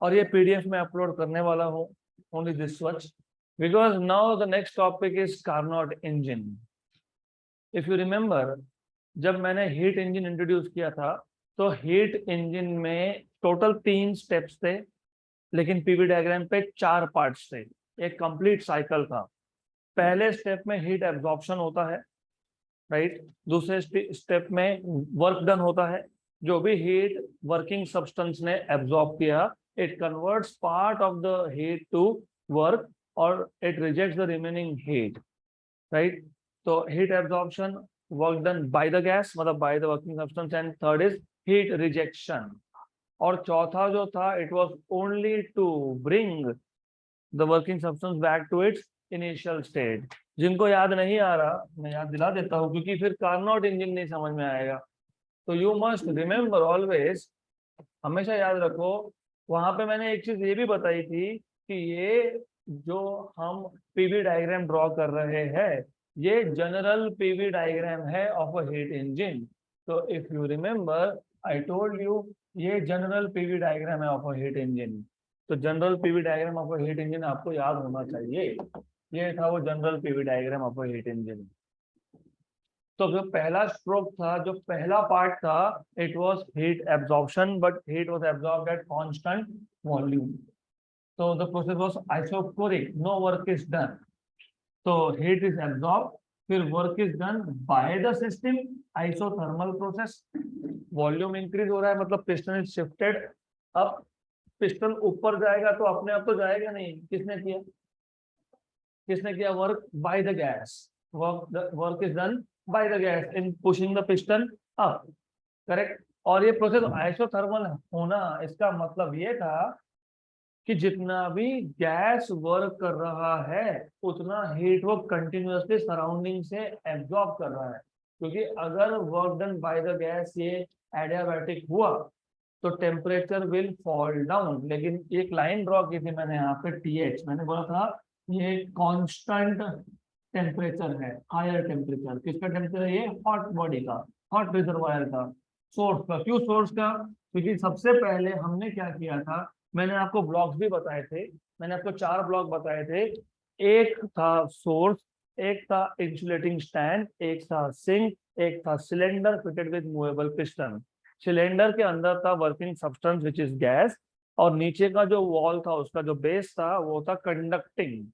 और ये PDF में अपलोड करने वाला हूँ, only this much, because now the next topic is Carnot engine. If you remember, जब मैंने हीट इंजन इंट्रोड्यूस किया था, तो हीट इंजन में टोटल 3 स्टेप्स थे, लेकिन पीवी डायग्राम पे 4 पार्ट्स थे, एक कंप्लीट साइकिल था। पहले स्टेप में हीट एब्जॉर्प्शन होता है, राइट। दूसरे स्टेप में वर्क डन होता है, जो भी हीट वर्किंग सब्सटेंस ने एब्जॉर्ब किया, it converts part of the heat to work, और it rejects the remaining heat, right. तो heat absorption, work done by the gas, मतलब by the working substance, and third is heat rejection. और चौथा जो था, it was only to bring the working substance back to its initial state. जिनको याद नहीं आ रहा, मैं याद दिला देता हूँ, क्योंकि फिर कार्नोट इंजन नहीं समझ में आएगा। तो यू मस्ट रिमेम्बर ऑलवेज, हमेशा याद रखो, वहां पे मैंने एक चीज ये भी बताई थी कि ये जो हम पीवी डायग्राम ड्रॉ कर रहे हैं, ये जनरल पीवी डायग्राम है ऑफ अ हीट इंजन। तो if you remember, I told you ये जनरल पीवी डायग्राम है ऑफ अ हीट इंजन। तो general PV diagram of a heat engine आपको याद होना चाहिए। ये था वो general PV diagram of a heat engine. तो जो पहला स्ट्रोक था, जो पहला पार्ट था, it was heat absorption, but heat was absorbed at constant volume. तो the process was isochoric, no work is done. तो हीट इज एब्जॉर्ब, फिर work is done by the system, isothermal process. Volume increase हो रहा है, मतलब piston is shifted. अब piston ऊपर जाएगा तो अपने आप तो जाएगा नहीं, किसने किया? किसने किया work? Bye the gas. Work is done by the gas in pushing the piston up, correct. और ये प्रोसेस आइसोथर्मल होना, इसका मतलब ये था कि जितना भी गैस वर्क कर रहा है उतना हीट वो कंटिन्यूअसली सराउंडिंग से एब्जॉर्ब कर रहा है। क्योंकि अगर work done by the gas ये एडियाबैटिक हुआ तो टेम्परेचर विल फॉल डाउन। लेकिन एक लाइन ड्रॉ की थी मैंने यहाँ पे, टीएच मैंने बोला था ये कांस्टेंट टेम्परेचर है, हायर टेम्परेचर। किसका टेम्परेचर है? ये हॉट बॉडी का, हॉट रिजर्वायर का, सोर्स का। क्यों सोर्स का? क्योंकि सबसे पहले हमने क्या किया था, मैंने आपको ब्लॉक्स भी बताए थे। मैंने आपको 4 ब्लॉक बताए थे। एक था सोर्स, एक था इंसुलेटिंग स्टैंड, एक था सिंक, एक था cylinder fitted with movable piston. Cylinder के अंदर था working substance which is gas, और नीचे का जो वॉल था, उसका जो बेस था, वो था कंडक्टिंग।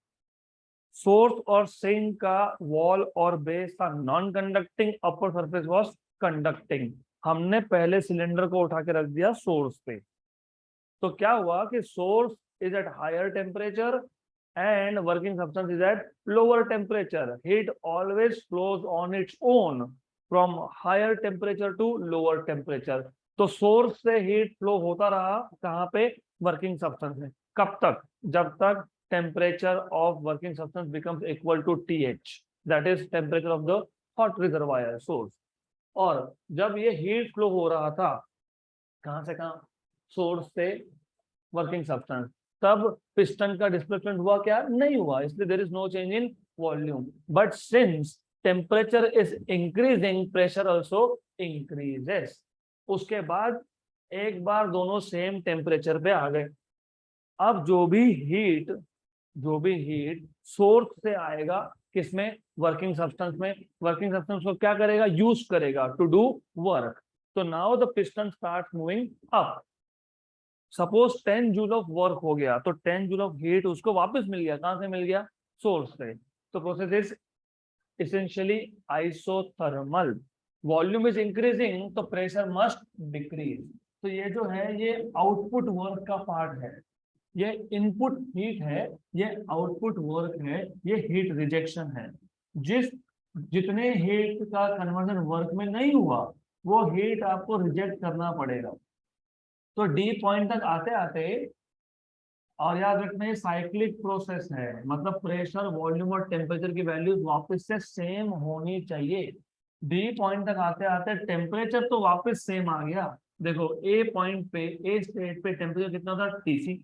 सोर्स और सिंक का वॉल और बेस था non conducting, upper surface was conducting. हमने पहले सिलेंडर को उठा के रख दिया सोर्स पे। तो क्या हुआ कि source is at higher temperature and working substance is at lower temperature. Heat always flows on its own from higher temperature to lower temperature. तो सोर्स से हीट फ्लो होता रहा कहाँ पे? वर्किंग सब्सटेंस में। कब तक? जब तक temperature of working substance becomes equal to TH, that is temperature of the hot reservoir source. और जब ये हीट फ्लो हो रहा था कहाँ से कहाँ? सोर्स से वर्किंग सब्सटेंस, तब पिस्टन का डिस्प्लेसमेंट हुआ क्या? नहीं हुआ, इसलिए there is no change in volume. But since temperature is increasing, pressure also increases. उसके बाद एक बार दोनों सेम टेम्परेचर पे आ गए। अब जो भी हीट सोर्स से आएगा, किसमें? वर्किंग सब्सटेंस में। वर्किंग सब्सटेंस को क्या करेगा? यूज करेगा टू डू वर्क। तो now the piston start moving up. Suppose 10 joule of work हो गया, तो 10 जूल ऑफ हीट उसको वापस मिल गया। कहां से मिल गया? सोर्स से। तो process is essentially isothermal. Volume is increasing तो प्रेशर मस्ट डिक्रीज। तो ये जो है ये आउटपुट वर्क का पार्ट है, ये इनपुट हीट है, ये आउटपुट वर्क है, ये हीट रिजेक्शन है। जिस जितने हीट का कन्वर्जन वर्क में नहीं हुआ वो हीट आपको रिजेक्ट करना पड़ेगा। तो डी पॉइंट तक आते आते, और याद रखना ये साइक्लिक प्रोसेस है, मतलब प्रेशर वॉल्यूम और टेम्परेचर की वैल्यूज वापस से सेम होनी चाहिए। डी पॉइंट तक आते आते टेम्परेचर तो वापस सेम आ गया। देखो ए पॉइंट पे, ए स्टेट पे टेम्परेचर कितना था? टीसी।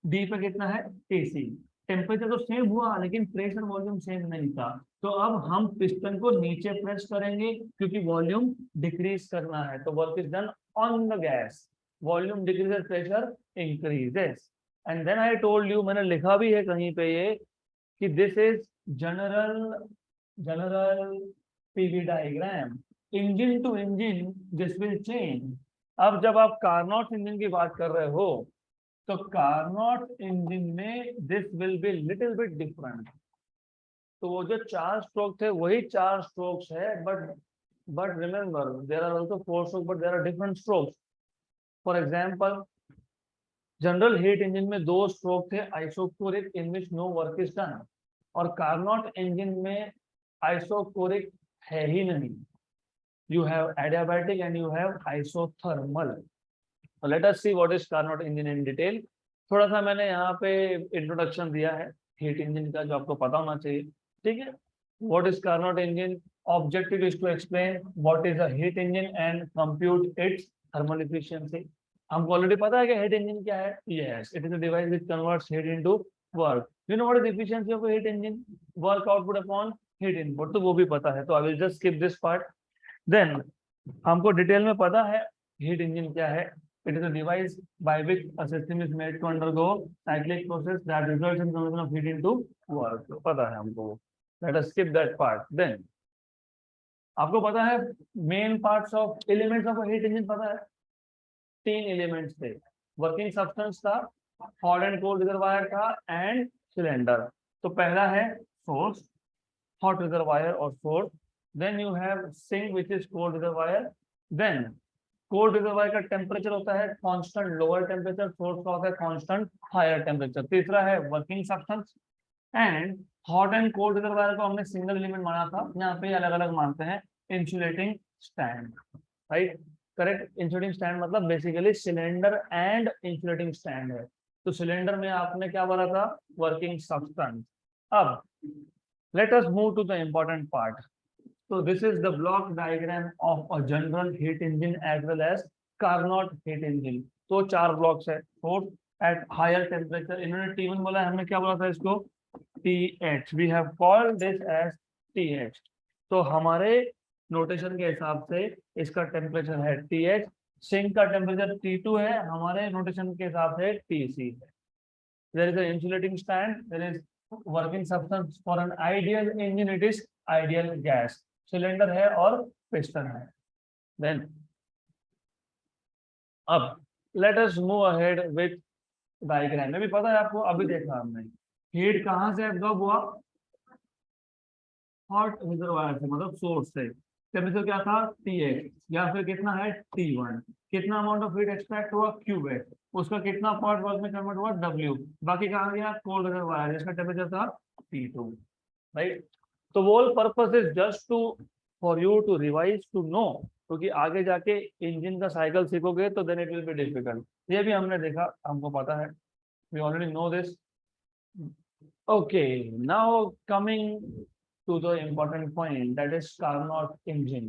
डी पे कितना है? टीसी। टेम्परेचर तो सेम हुआ लेकिन प्रेशर वॉल्यूम सेम नहीं था। तो अब हम पिस्टन को नीचे प्रेस करेंगे क्योंकि वॉल्यूम डिक्रीज करना है। तो work is done on the gas, volume decreases, pressure increases. And then I told you, मैंने लिखा भी है कहीं पे ये, कि this is general PV diagram. Engine to engine this will change. अब जब आप कार्नोट इंजन की बात कर रहे हो तो कार्नोट इंजन में this will be little bit different. तो वो जो 4 स्ट्रोक थे वही 4 स्ट्रोक्स है, but remember there are also 4 stroke, but there are different strokes. For example, general heat engine में 2 स्ट्रोक थे, isochoric in which no work is done, और Carnot engine में आइसोकोरिक है ही नहीं। You have adiabatic and you have isothermal. Let us see what is Carnot engine in detail. थोड़ा सा मैंने यहाँ पे इंट्रोडक्शन दिया है हीट इंजन का, जो आपको पता होना चाहिए। ठीक है, what is Carnot engine? Objective is to explain what is a heat engine and compute its thermal efficiency. हमको ऑलरेडी पता है कि हीट इंजन क्या है। Yes, it is a device which converts heat into work. You know what is efficiency of heat engine? Work output upon heat input. तो वो भी पता है, तो I will just skip this part. Then हमको detail में पता है हीट इंजन क्या है। It is a device by which a system is made to undergo cyclic process that results in conversion of heat into work. तो पता है हमको. Let us skip that part. Then आपको पता है main parts of elements of heat engine पता है. 3 elements थे. वर्किंग सब्सटेंस था, हॉट एंड कोल्ड रिजर्वायर था एंड सिलेंडर. तो पहला है source, hot reservoir or source. Then you have sink which is cold reservoir. Then cold reservoir का temperature होता है कांस्टेंट लोअर टेम्परेचर, सोर्स का होता है कांस्टेंट हायर टेम्परेचर. तीसरा है working substance. And hot and cold reservoir को हमने सिंगल एलिमेंट माना था, यहाँ पे अलग अलग मानते हैं. Insulating stand, right, correct. Insulating stand मतलब basically cylinder and insulating stand है. तो सिलेंडर में आपने क्या बोला था, वर्किंग सब्सटेंस. अब let us move to the important part. So this is the block diagram of a general heat engine as well as Carnot heat engine. तो 4 blocks है. Source at higher temperature, इन्होंने T1 बोला है, हमने क्या बोला था इसको, TH. We have called this as TH. तो हमारे नोटेशन के हिसाब से इसका टेम्परेचर है TH. सिंक का टेम्परेचर T2 है, हमारे नोटेशन के हिसाब से TC है. There is an insulating stand. There is working substance. For an ideal engine it is ideal gas. Cylinder है और पिस्टन है. देन अब let us move ahead with diagram. में भी पता है आपको, अभी देखा हमने हीट कहां से एब्जॉर्ब हुआ, हॉट रिजर्वायर से, मतलब सोर्स से. टेम्परेचर क्या था, T8 या फिर कितना है T1. कितना अमाउंट ऑफ हीट एक्सट्रैक्ट हुआ, क्यूबेट. उसका कितना पार्ट वर्क में कन्वर्ट हुआ, W. बाकी कहाँ गया, कोल्ड रिजर्वायर जिसका टेम्परेचर था T2, राइट. तो वो purpose is just to for you to revise to know, क्योंकि आगे जाके इंजन का साइकिल सीखोगे तो then it will be difficult. ये भी हमने देखा, हमको पता है, we already know this. Okay, now coming to the important point, that is Carnot engine.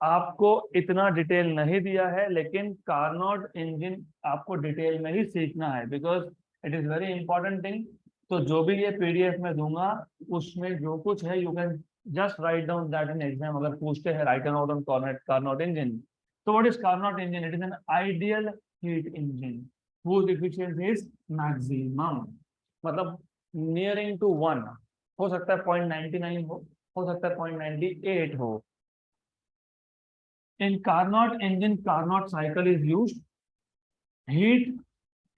आपको इतना डिटेल नहीं दिया है, लेकिन कार्नोट इंजन आपको डिटेल में ही सीखना है, because it is very important thing. तो जो भी ये पीडीएफ में दूंगा उसमें जो कुछ है you can just write down that in exam. अगर पूछते हैं write down on Carnot engine. तो what is Carnot engine? It is an ideal heat engine whose efficiency is maximum, मतलब नियरिंग टू 1. हो सकता है 0.99 हो सकता है 0.98 हो. In Carnot engine, Carnot cycle is used. Heat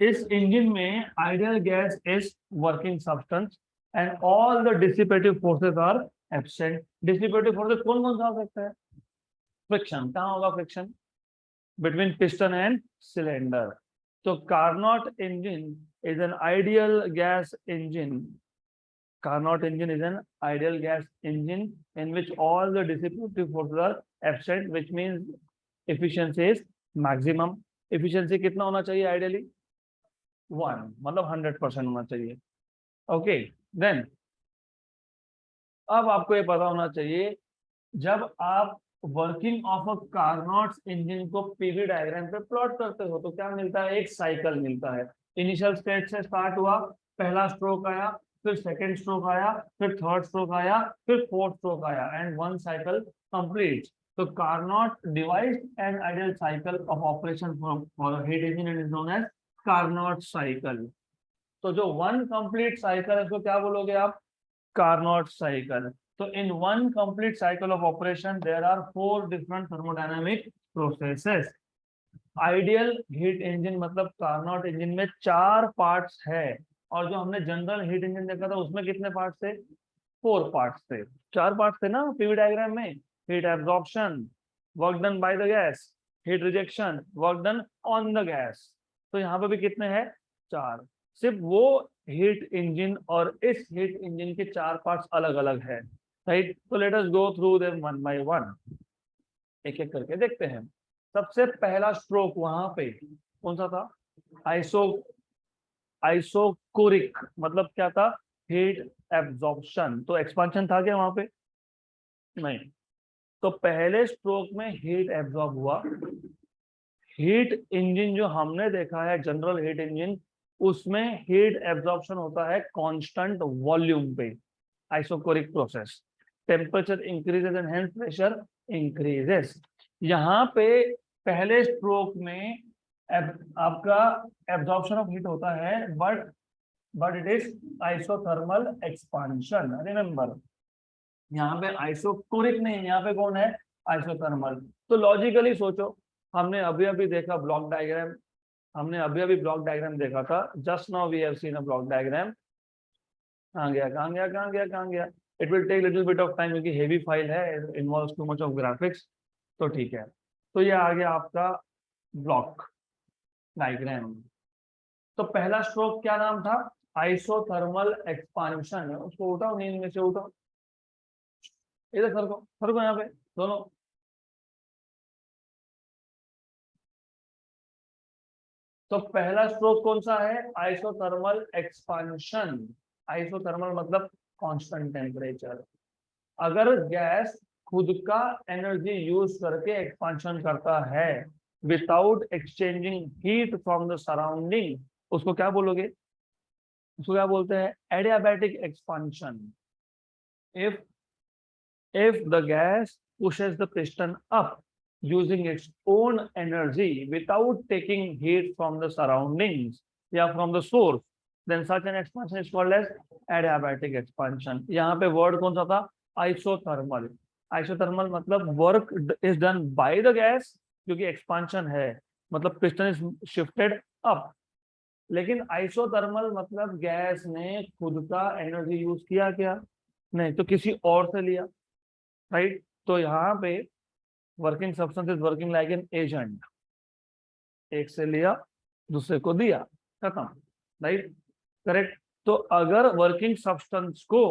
इस इंजन में ideal gas is working substance and all the dissipative forces are absent. Dissipative forces कौन कौन सा हो सकता है? फ्रिक्शन. कहाँ होगा friction? Between piston and cylinder. तो Carnot engine is an ideal gas engine. Carnot engine is an ideal gas engine in which all the dissipative forces are absent, which means efficiency is maximum. Efficiency कितना होना चाहिए ideally? 1, मतलब 100% होना चाहिए. Okay, then अब आपको ये पता होना चाहिए, जब आप working of a Carnot engine को पीवी डायग्राम पे प्लॉट करते हो तो क्या मिलता है? एक साइकिल मिलता है. इनिशियल स्टेट से स्टार्ट हुआ, पहला स्ट्रोक आया, फिर सेकेंड स्ट्रोक आया, फिर थर्ड स्ट्रोक आया, फिर फोर्थ स्ट्रोक आया, एंड 1 साइकिल कंप्लीट. तो Carnot device an ideal cycle of operation for heat engine is known as Carnot cycle. तो जो 1 कंप्लीट साइकिल है उसको क्या बोलोगे आप? Carnot cycle. So in 1 complete cycle of operation, there are 4 different thermodynamic processes. Ideal heat engine मतलब Carnot engine में 4 parts है, और जो हमने जनरल हीट इंजन देखा था उसमें कितने पार्ट्स थे? 4 पार्ट्स थे. 4 पार्ट्स थे ना पीवी डायग्राम में. Heat absorption, work done by the gas. Heat rejection, work done on the gas. तो यहाँ पे भी कितने हैं? 4. सिर्फ वो हीट इंजन और इस हीट इंजन के 4 पार्ट्स अलग अलग है, राइट. तो let us go through them one by one, एक एक करके देखते हैं. सबसे पहला स्ट्रोक वहां पे कौन सा था? आइसोकोरिक, मतलब क्या था? Heat absorption. तो एक्सपांशन था क्या वहां पे? नहीं. तो पहले स्ट्रोक में हीट एब्जॉर्ब हुआ. हीट इंजन जो हमने देखा है जनरल हीट इंजन, उसमें हीट एब्जॉर्प्शन होता है कांस्टेंट वॉल्यूम पे. Isochoric process. Temperature increases and hence pressure increases. यहाँ पे पहले स्ट्रोक में आपका एब्जॉर्प्शन ऑफ हीट होता है, but it is isothermal expansion. Remember, यहाँ पे आइसोकोरिक नहीं, यहाँ पे कौन है, आइसोथर्मल। तो लॉजिकली सोचो, हमने अभी अभी देखा ब्लॉक डायग्राम, हमने अभी अभी ब्लॉक डायग्राम देखा था, just now we have seen a block diagram. कहाँ गया, कहाँ गया, कहाँ गया, कहाँ गया? It will take little bit of time क्योंकि हेवी फाइल है, involves too much of graphics. तो ठीक है, तो ये आ गया आपका ब्लॉक डायग्राम। तो पहला स्ट्रोक क्या नाम था, आइसोथर्मल एक्सपांशन। उसको उठाओ, नींद में से उठाओ, इधर सरको, सरको यहाँ पे दोनों। तो पहला स्ट्रोक कौन सा है, आइसोथर्मल एक्सपांशन। आइसोथर्मल मतलब कांस्टेंट टेम्परेचर। अगर गैस खुद का एनर्जी यूज करके एक्सपांशन करता है without exchanging heat from the surrounding, उसको क्या बोलोगे, उसको क्या बोलते हैं, adiabatic expansion. If the gas pushes the piston up using its own energy without taking heat from the surroundings या from the source, then such an expansion is called as adiabatic expansion। यहाँ पे word कौन सा था, isothermal. Isothermal मतलब work is done by the gas, क्योंकि expansion है मतलब पिस्टन इज शिफ्टेड अप। लेकिन आइसोथर्मल मतलब गैस ने खुद का एनर्जी यूज किया क्या, नहीं तो किसी और से लिया, राइट। तो यहाँ पे working substance is working like an agent, एक से लिया दूसरे को दिया, खत्म, राइट, करेक्ट। तो अगर वर्किंग सब्सटेंस को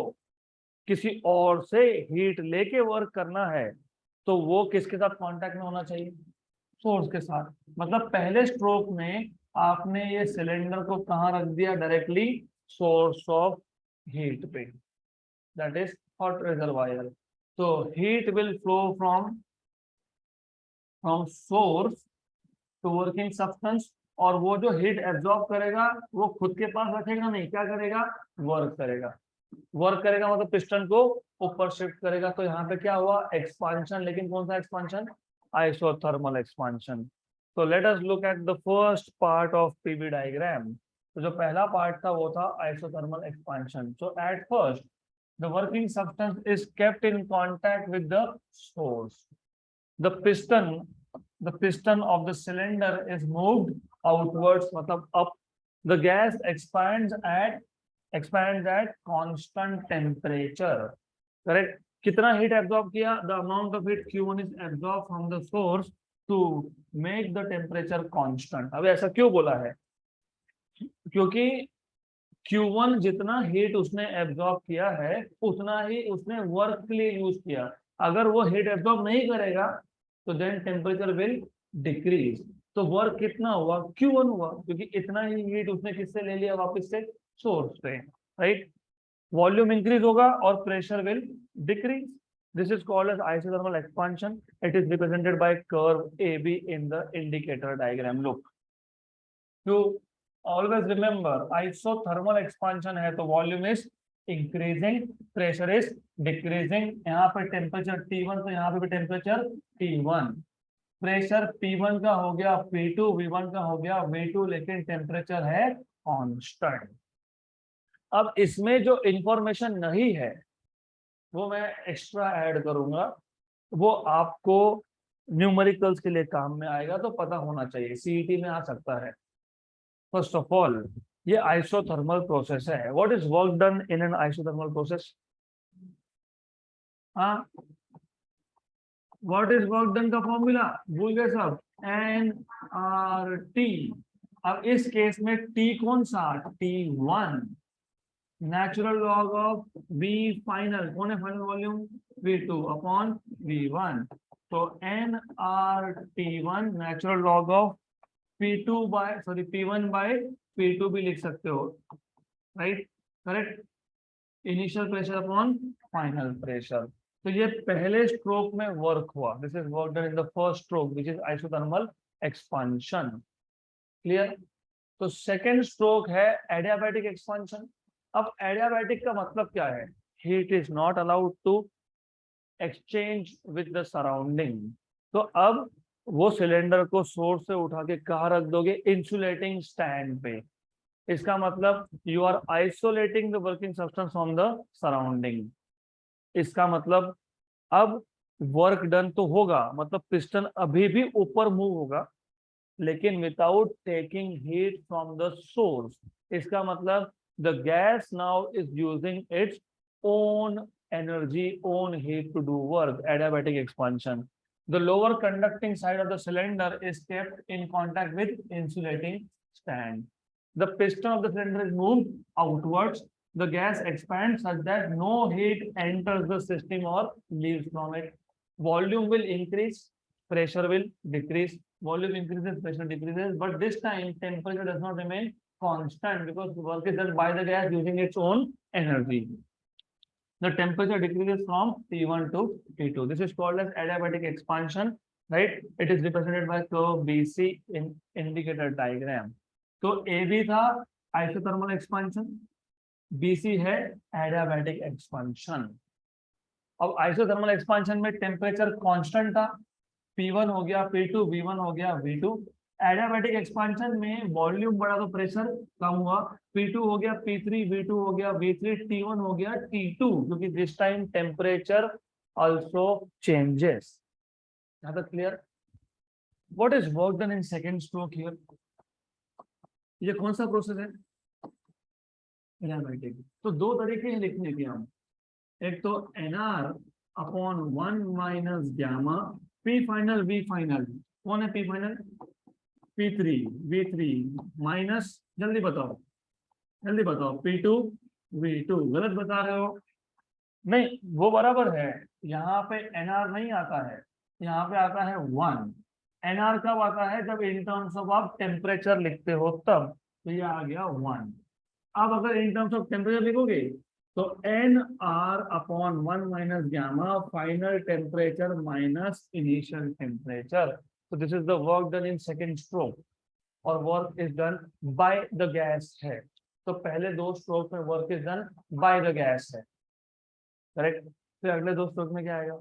किसी और से हीट लेके वर्क करना है तो वो किसके साथ कांटेक्ट में होना चाहिए, सोर्स के साथ। मतलब पहले स्ट्रोक में आपने ये सिलेंडर को कहाँ रख दिया, डायरेक्टली सोर्स ऑफ हीट पे, दैट इज हॉट रिजर्वायर। तो heat will flow from source to working substance, और वो जो हीट एब्जॉर्ब करेगा वो खुद के पास रखेगा नहीं, क्या करेगा, वर्क करेगा। वर्क करेगा मतलब पिस्टन को ऊपर शिफ्ट करेगा। तो यहाँ पे क्या हुआ, एक्सपांशन। लेकिन कौन सा एक्सपांशन, आइसोथर्मल एक्सपांशन। तो let us look at the first part of PV diagram. तो जो पहला पार्ट था वो था isothermal expansion. So at first the working substance is kept in contact with the source. The piston of the cylinder is moved outwards, मतलब up. The gas expands at constant temperature. Correct? कितना heat absorb किया, the amount of heat Q1 is absorbed from the source to make the temperature constant। अब ऐसा क्यों बोला है, क्योंकि Q1 जितना हीट उसने एब्जॉर्ब किया है उतना ही उसने वर्क के लिए यूज किया। अगर वो हीट एब्जॉर्ब नहीं करेगा तो देन टेम्परेचर विल डिक्रीज। तो वर्क कितना हुआ, Q1 हुआ, क्योंकि इतना ही हीट उसने किससे ले लिया, वापस से सोर्स से, राइट। वॉल्यूम इंक्रीज होगा और pressure will decrease. This is called as isothermal expansion. It is represented by curve AB in the indicator diagram. Look, always remember isothermal expansion है तो volume is increasing, pressure is decreasing. यहाँ पर temperature T1 तो यहाँ पे भी temperature T1। Pressure P1 का हो गया P2, V1 का हो गया V2, लेकिन टेम्परेचर है कांस्टेंट। अब इसमें जो इंफॉर्मेशन नहीं है वो मैं एक्स्ट्रा ऐड करूंगा, वो आपको न्यूमेरिकल्स के लिए काम में आएगा, तो पता होना चाहिए, सीईटी में आ सकता है। फर्स्ट ऑफ ऑल ये आइसोथर्मल प्रोसेस है। What is work done in an isothermal process, हाँ, व्हाट इज वर्क डन का फॉर्मूला भूल गए सब, nRT। अब इस केस में T कौन सा, T1, natural log of V final, कौन है final volume, V2 upon V1। तो nRT1 natural log of P1 bye P2 भी लिख सकते हो, right, correct. Initial pressure upon final pressure. तो ये पहले स्ट्रोक में वर्क हुआ, this is work done in the first stroke which is isothermal expansion. Clear. तो सेकेंड स्ट्रोक है एडियाबैटिक एक्सपांशन। अब एडियाबैटिक का मतलब क्या है, heat is not allowed to exchange with the surrounding. तो अब वो सिलेंडर को सोर्स से उठा के कहाँ रख दोगे, इंसुलेटिंग स्टैंड पे। इसका मतलब you are isolating the working substance from the surrounding. इसका मतलब अब वर्क डन तो होगा, मतलब पिस्टन अभी भी ऊपर मूव होगा, लेकिन without taking heat from the source. इसका मतलब the gas now is using its own energy, own heat to do work, adiabatic expansion. The lower conducting side of the cylinder is kept in contact with insulating stand. The piston of the cylinder is moved outwards. The gas expands such that no heat enters the system or leaves from it. Volume will increase, pressure will decrease. Volume increases, pressure decreases, but this time temperature does not remain constant because the work is done by the gas using its own energy. The temperature decreases from T1 to T2. This is called as adiabatic expansion, right? It is represented by curve BC in indicator diagram. तो AB था isothermal expansion, BC है adiabatic expansion. अब isothermal expansion में temperature constant था, P1 हो गया P2, V1 हो गया V2। एडियाबैटिक एक्सपेंशन में वॉल्यूम बढ़ा तो प्रेशर कम हुआ, P2 हो गया P3, V2 हो गया V3, T1 हो गया T2, क्योंकि this time temperature also changes. यहाँ तक clear? What is work done in second stroke here? ये कौन सा प्रोसेस है? एडियाबैटिक। तो दो तरीके हैं लिखने के हम, एक तो NR upon 1 minus gamma P final V final. कौन है P final? P3 V3 minus, जल्दी बताओ जल्दी बताओ, P2 V2। गलत बता रहे हो? नहीं, वो बराबर है। यहाँ पे NR नहीं आता है, यहाँ पे आता है 1। NR कब आता है? जब इन टर्म्स ऑफ आप टेम्परेचर लिखते हो तब। तो ये आ गया 1। अब अगर इन टर्म्स ऑफ टेम्परेचर लिखोगे तो NR upon 1 minus gamma final temperature minus initial temperature. So this is the work done in second stroke, और work is done by the gas है। तो पहले दो स्ट्रोक में work is done by the gas है, करेक्ट? फिर अगले दो स्ट्रोक में क्या आएगा?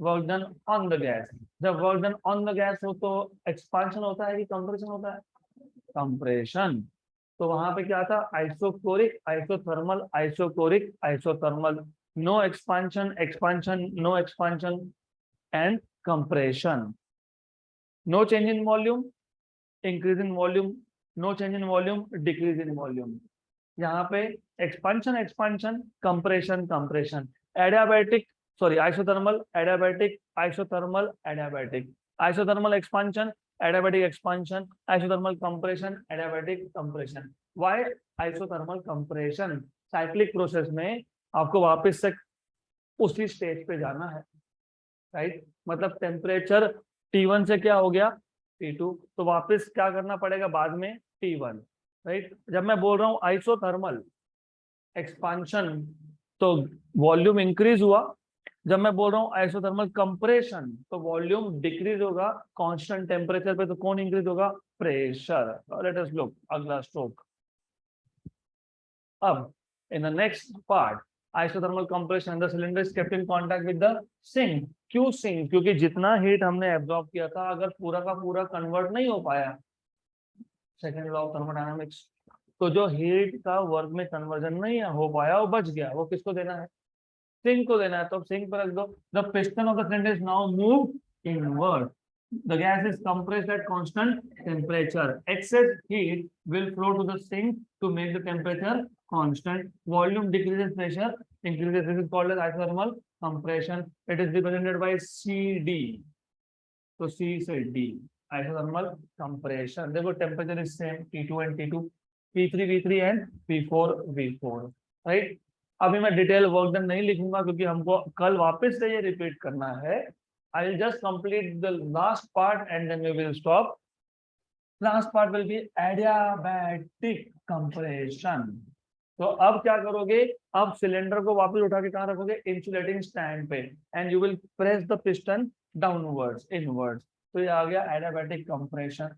Work done on the gas. जब work done on the gas हो तो एक्सपांशन होता है कि कंप्रेशन होता है? कंप्रेशन। तो वहां पे क्या था? Isochoric, isothermal, isochoric, isothermal. No expansion, expansion, no expansion and compression. No change in volume, increase in volume, no change in volume, decrease in volume. यहाँ पे expansion, expansion, compression, compression, adiabatic, sorry, isothermal, adiabatic, isothermal, adiabatic, isothermal expansion, adiabatic expansion, isothermal compression, adiabatic compression. Why isothermal compression? Cyclic process में आपको वापस से उसी stage पे जाना है, राइट? मतलब टेम्परेचर T1 से क्या हो गया? T2, तो वापस क्या करना पड़ेगा बाद में? T1, right? जब मैं बोल रहा हूँ आइसोथर्मल एक्सपांशन तो वॉल्यूम इंक्रीज हुआ, जब मैं बोल रहा हूँ आइसोथर्मल कंप्रेशन तो वॉल्यूम डिक्रीज होगा कांस्टेंट टेम्परेचर पे। तो कौन इंक्रीज होगा? प्रेशर। लेट अस लुक अगला स्ट्रोक। अब in the next part, isothermal compression, the cylinder is kept in contact with the sink. क्यों सिंक? क्योंकि जितना हीट हमने एब्जॉर्ब किया था अगर पूरा का पूरा कन्वर्ट नहीं हो पाया, सेकेंड लॉ ऑफ थर्मोडायनामिक्स, तो जो हीट का वर्क में कन्वर्जन नहीं हो पाया वो बच गया, वो किसको देना है? सिंक को देना है। तो सिंक पर रख दो। The piston of the cylinder is now move inward. The gas is compressed at constant temperature. Excess heat will flow to the sink to make the temperature constant. Volume decreases, pressure increases. This is called as isothermal compression. It is represented by CD. So C से D. Isothermal compression. देखो temperature is same T2 and T2, P3 V3 and P4 V4. Right? अभी मैं detail work done नहीं लिखूंगा क्योंकि हमको कल वापस से ये रिपीट करना है। I will just complete the last part and then we will stop. Last part will be adiabatic compression. तो अब क्या करोगे? अब सिलेंडर को वापस उठा के कहाँ रखोगे? इंसुलेटिंग स्टैंड पे, and you will press the piston downwards inwards. तो ये आ गया एडियाबैटिक कंप्रेशन,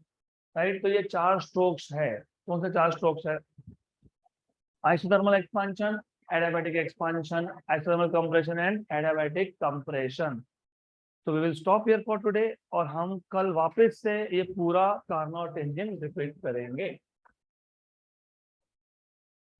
राइट? तो ये 4 स्ट्रोक्स है। कौन से 4 स्ट्रोक्स है? Isothermal expansion, adiabatic expansion, isothermal compression and adiabatic compression. तो we will stop here for today और हम कल वापस से ये पूरा कार्नोट इंजन रिपीट करेंगे।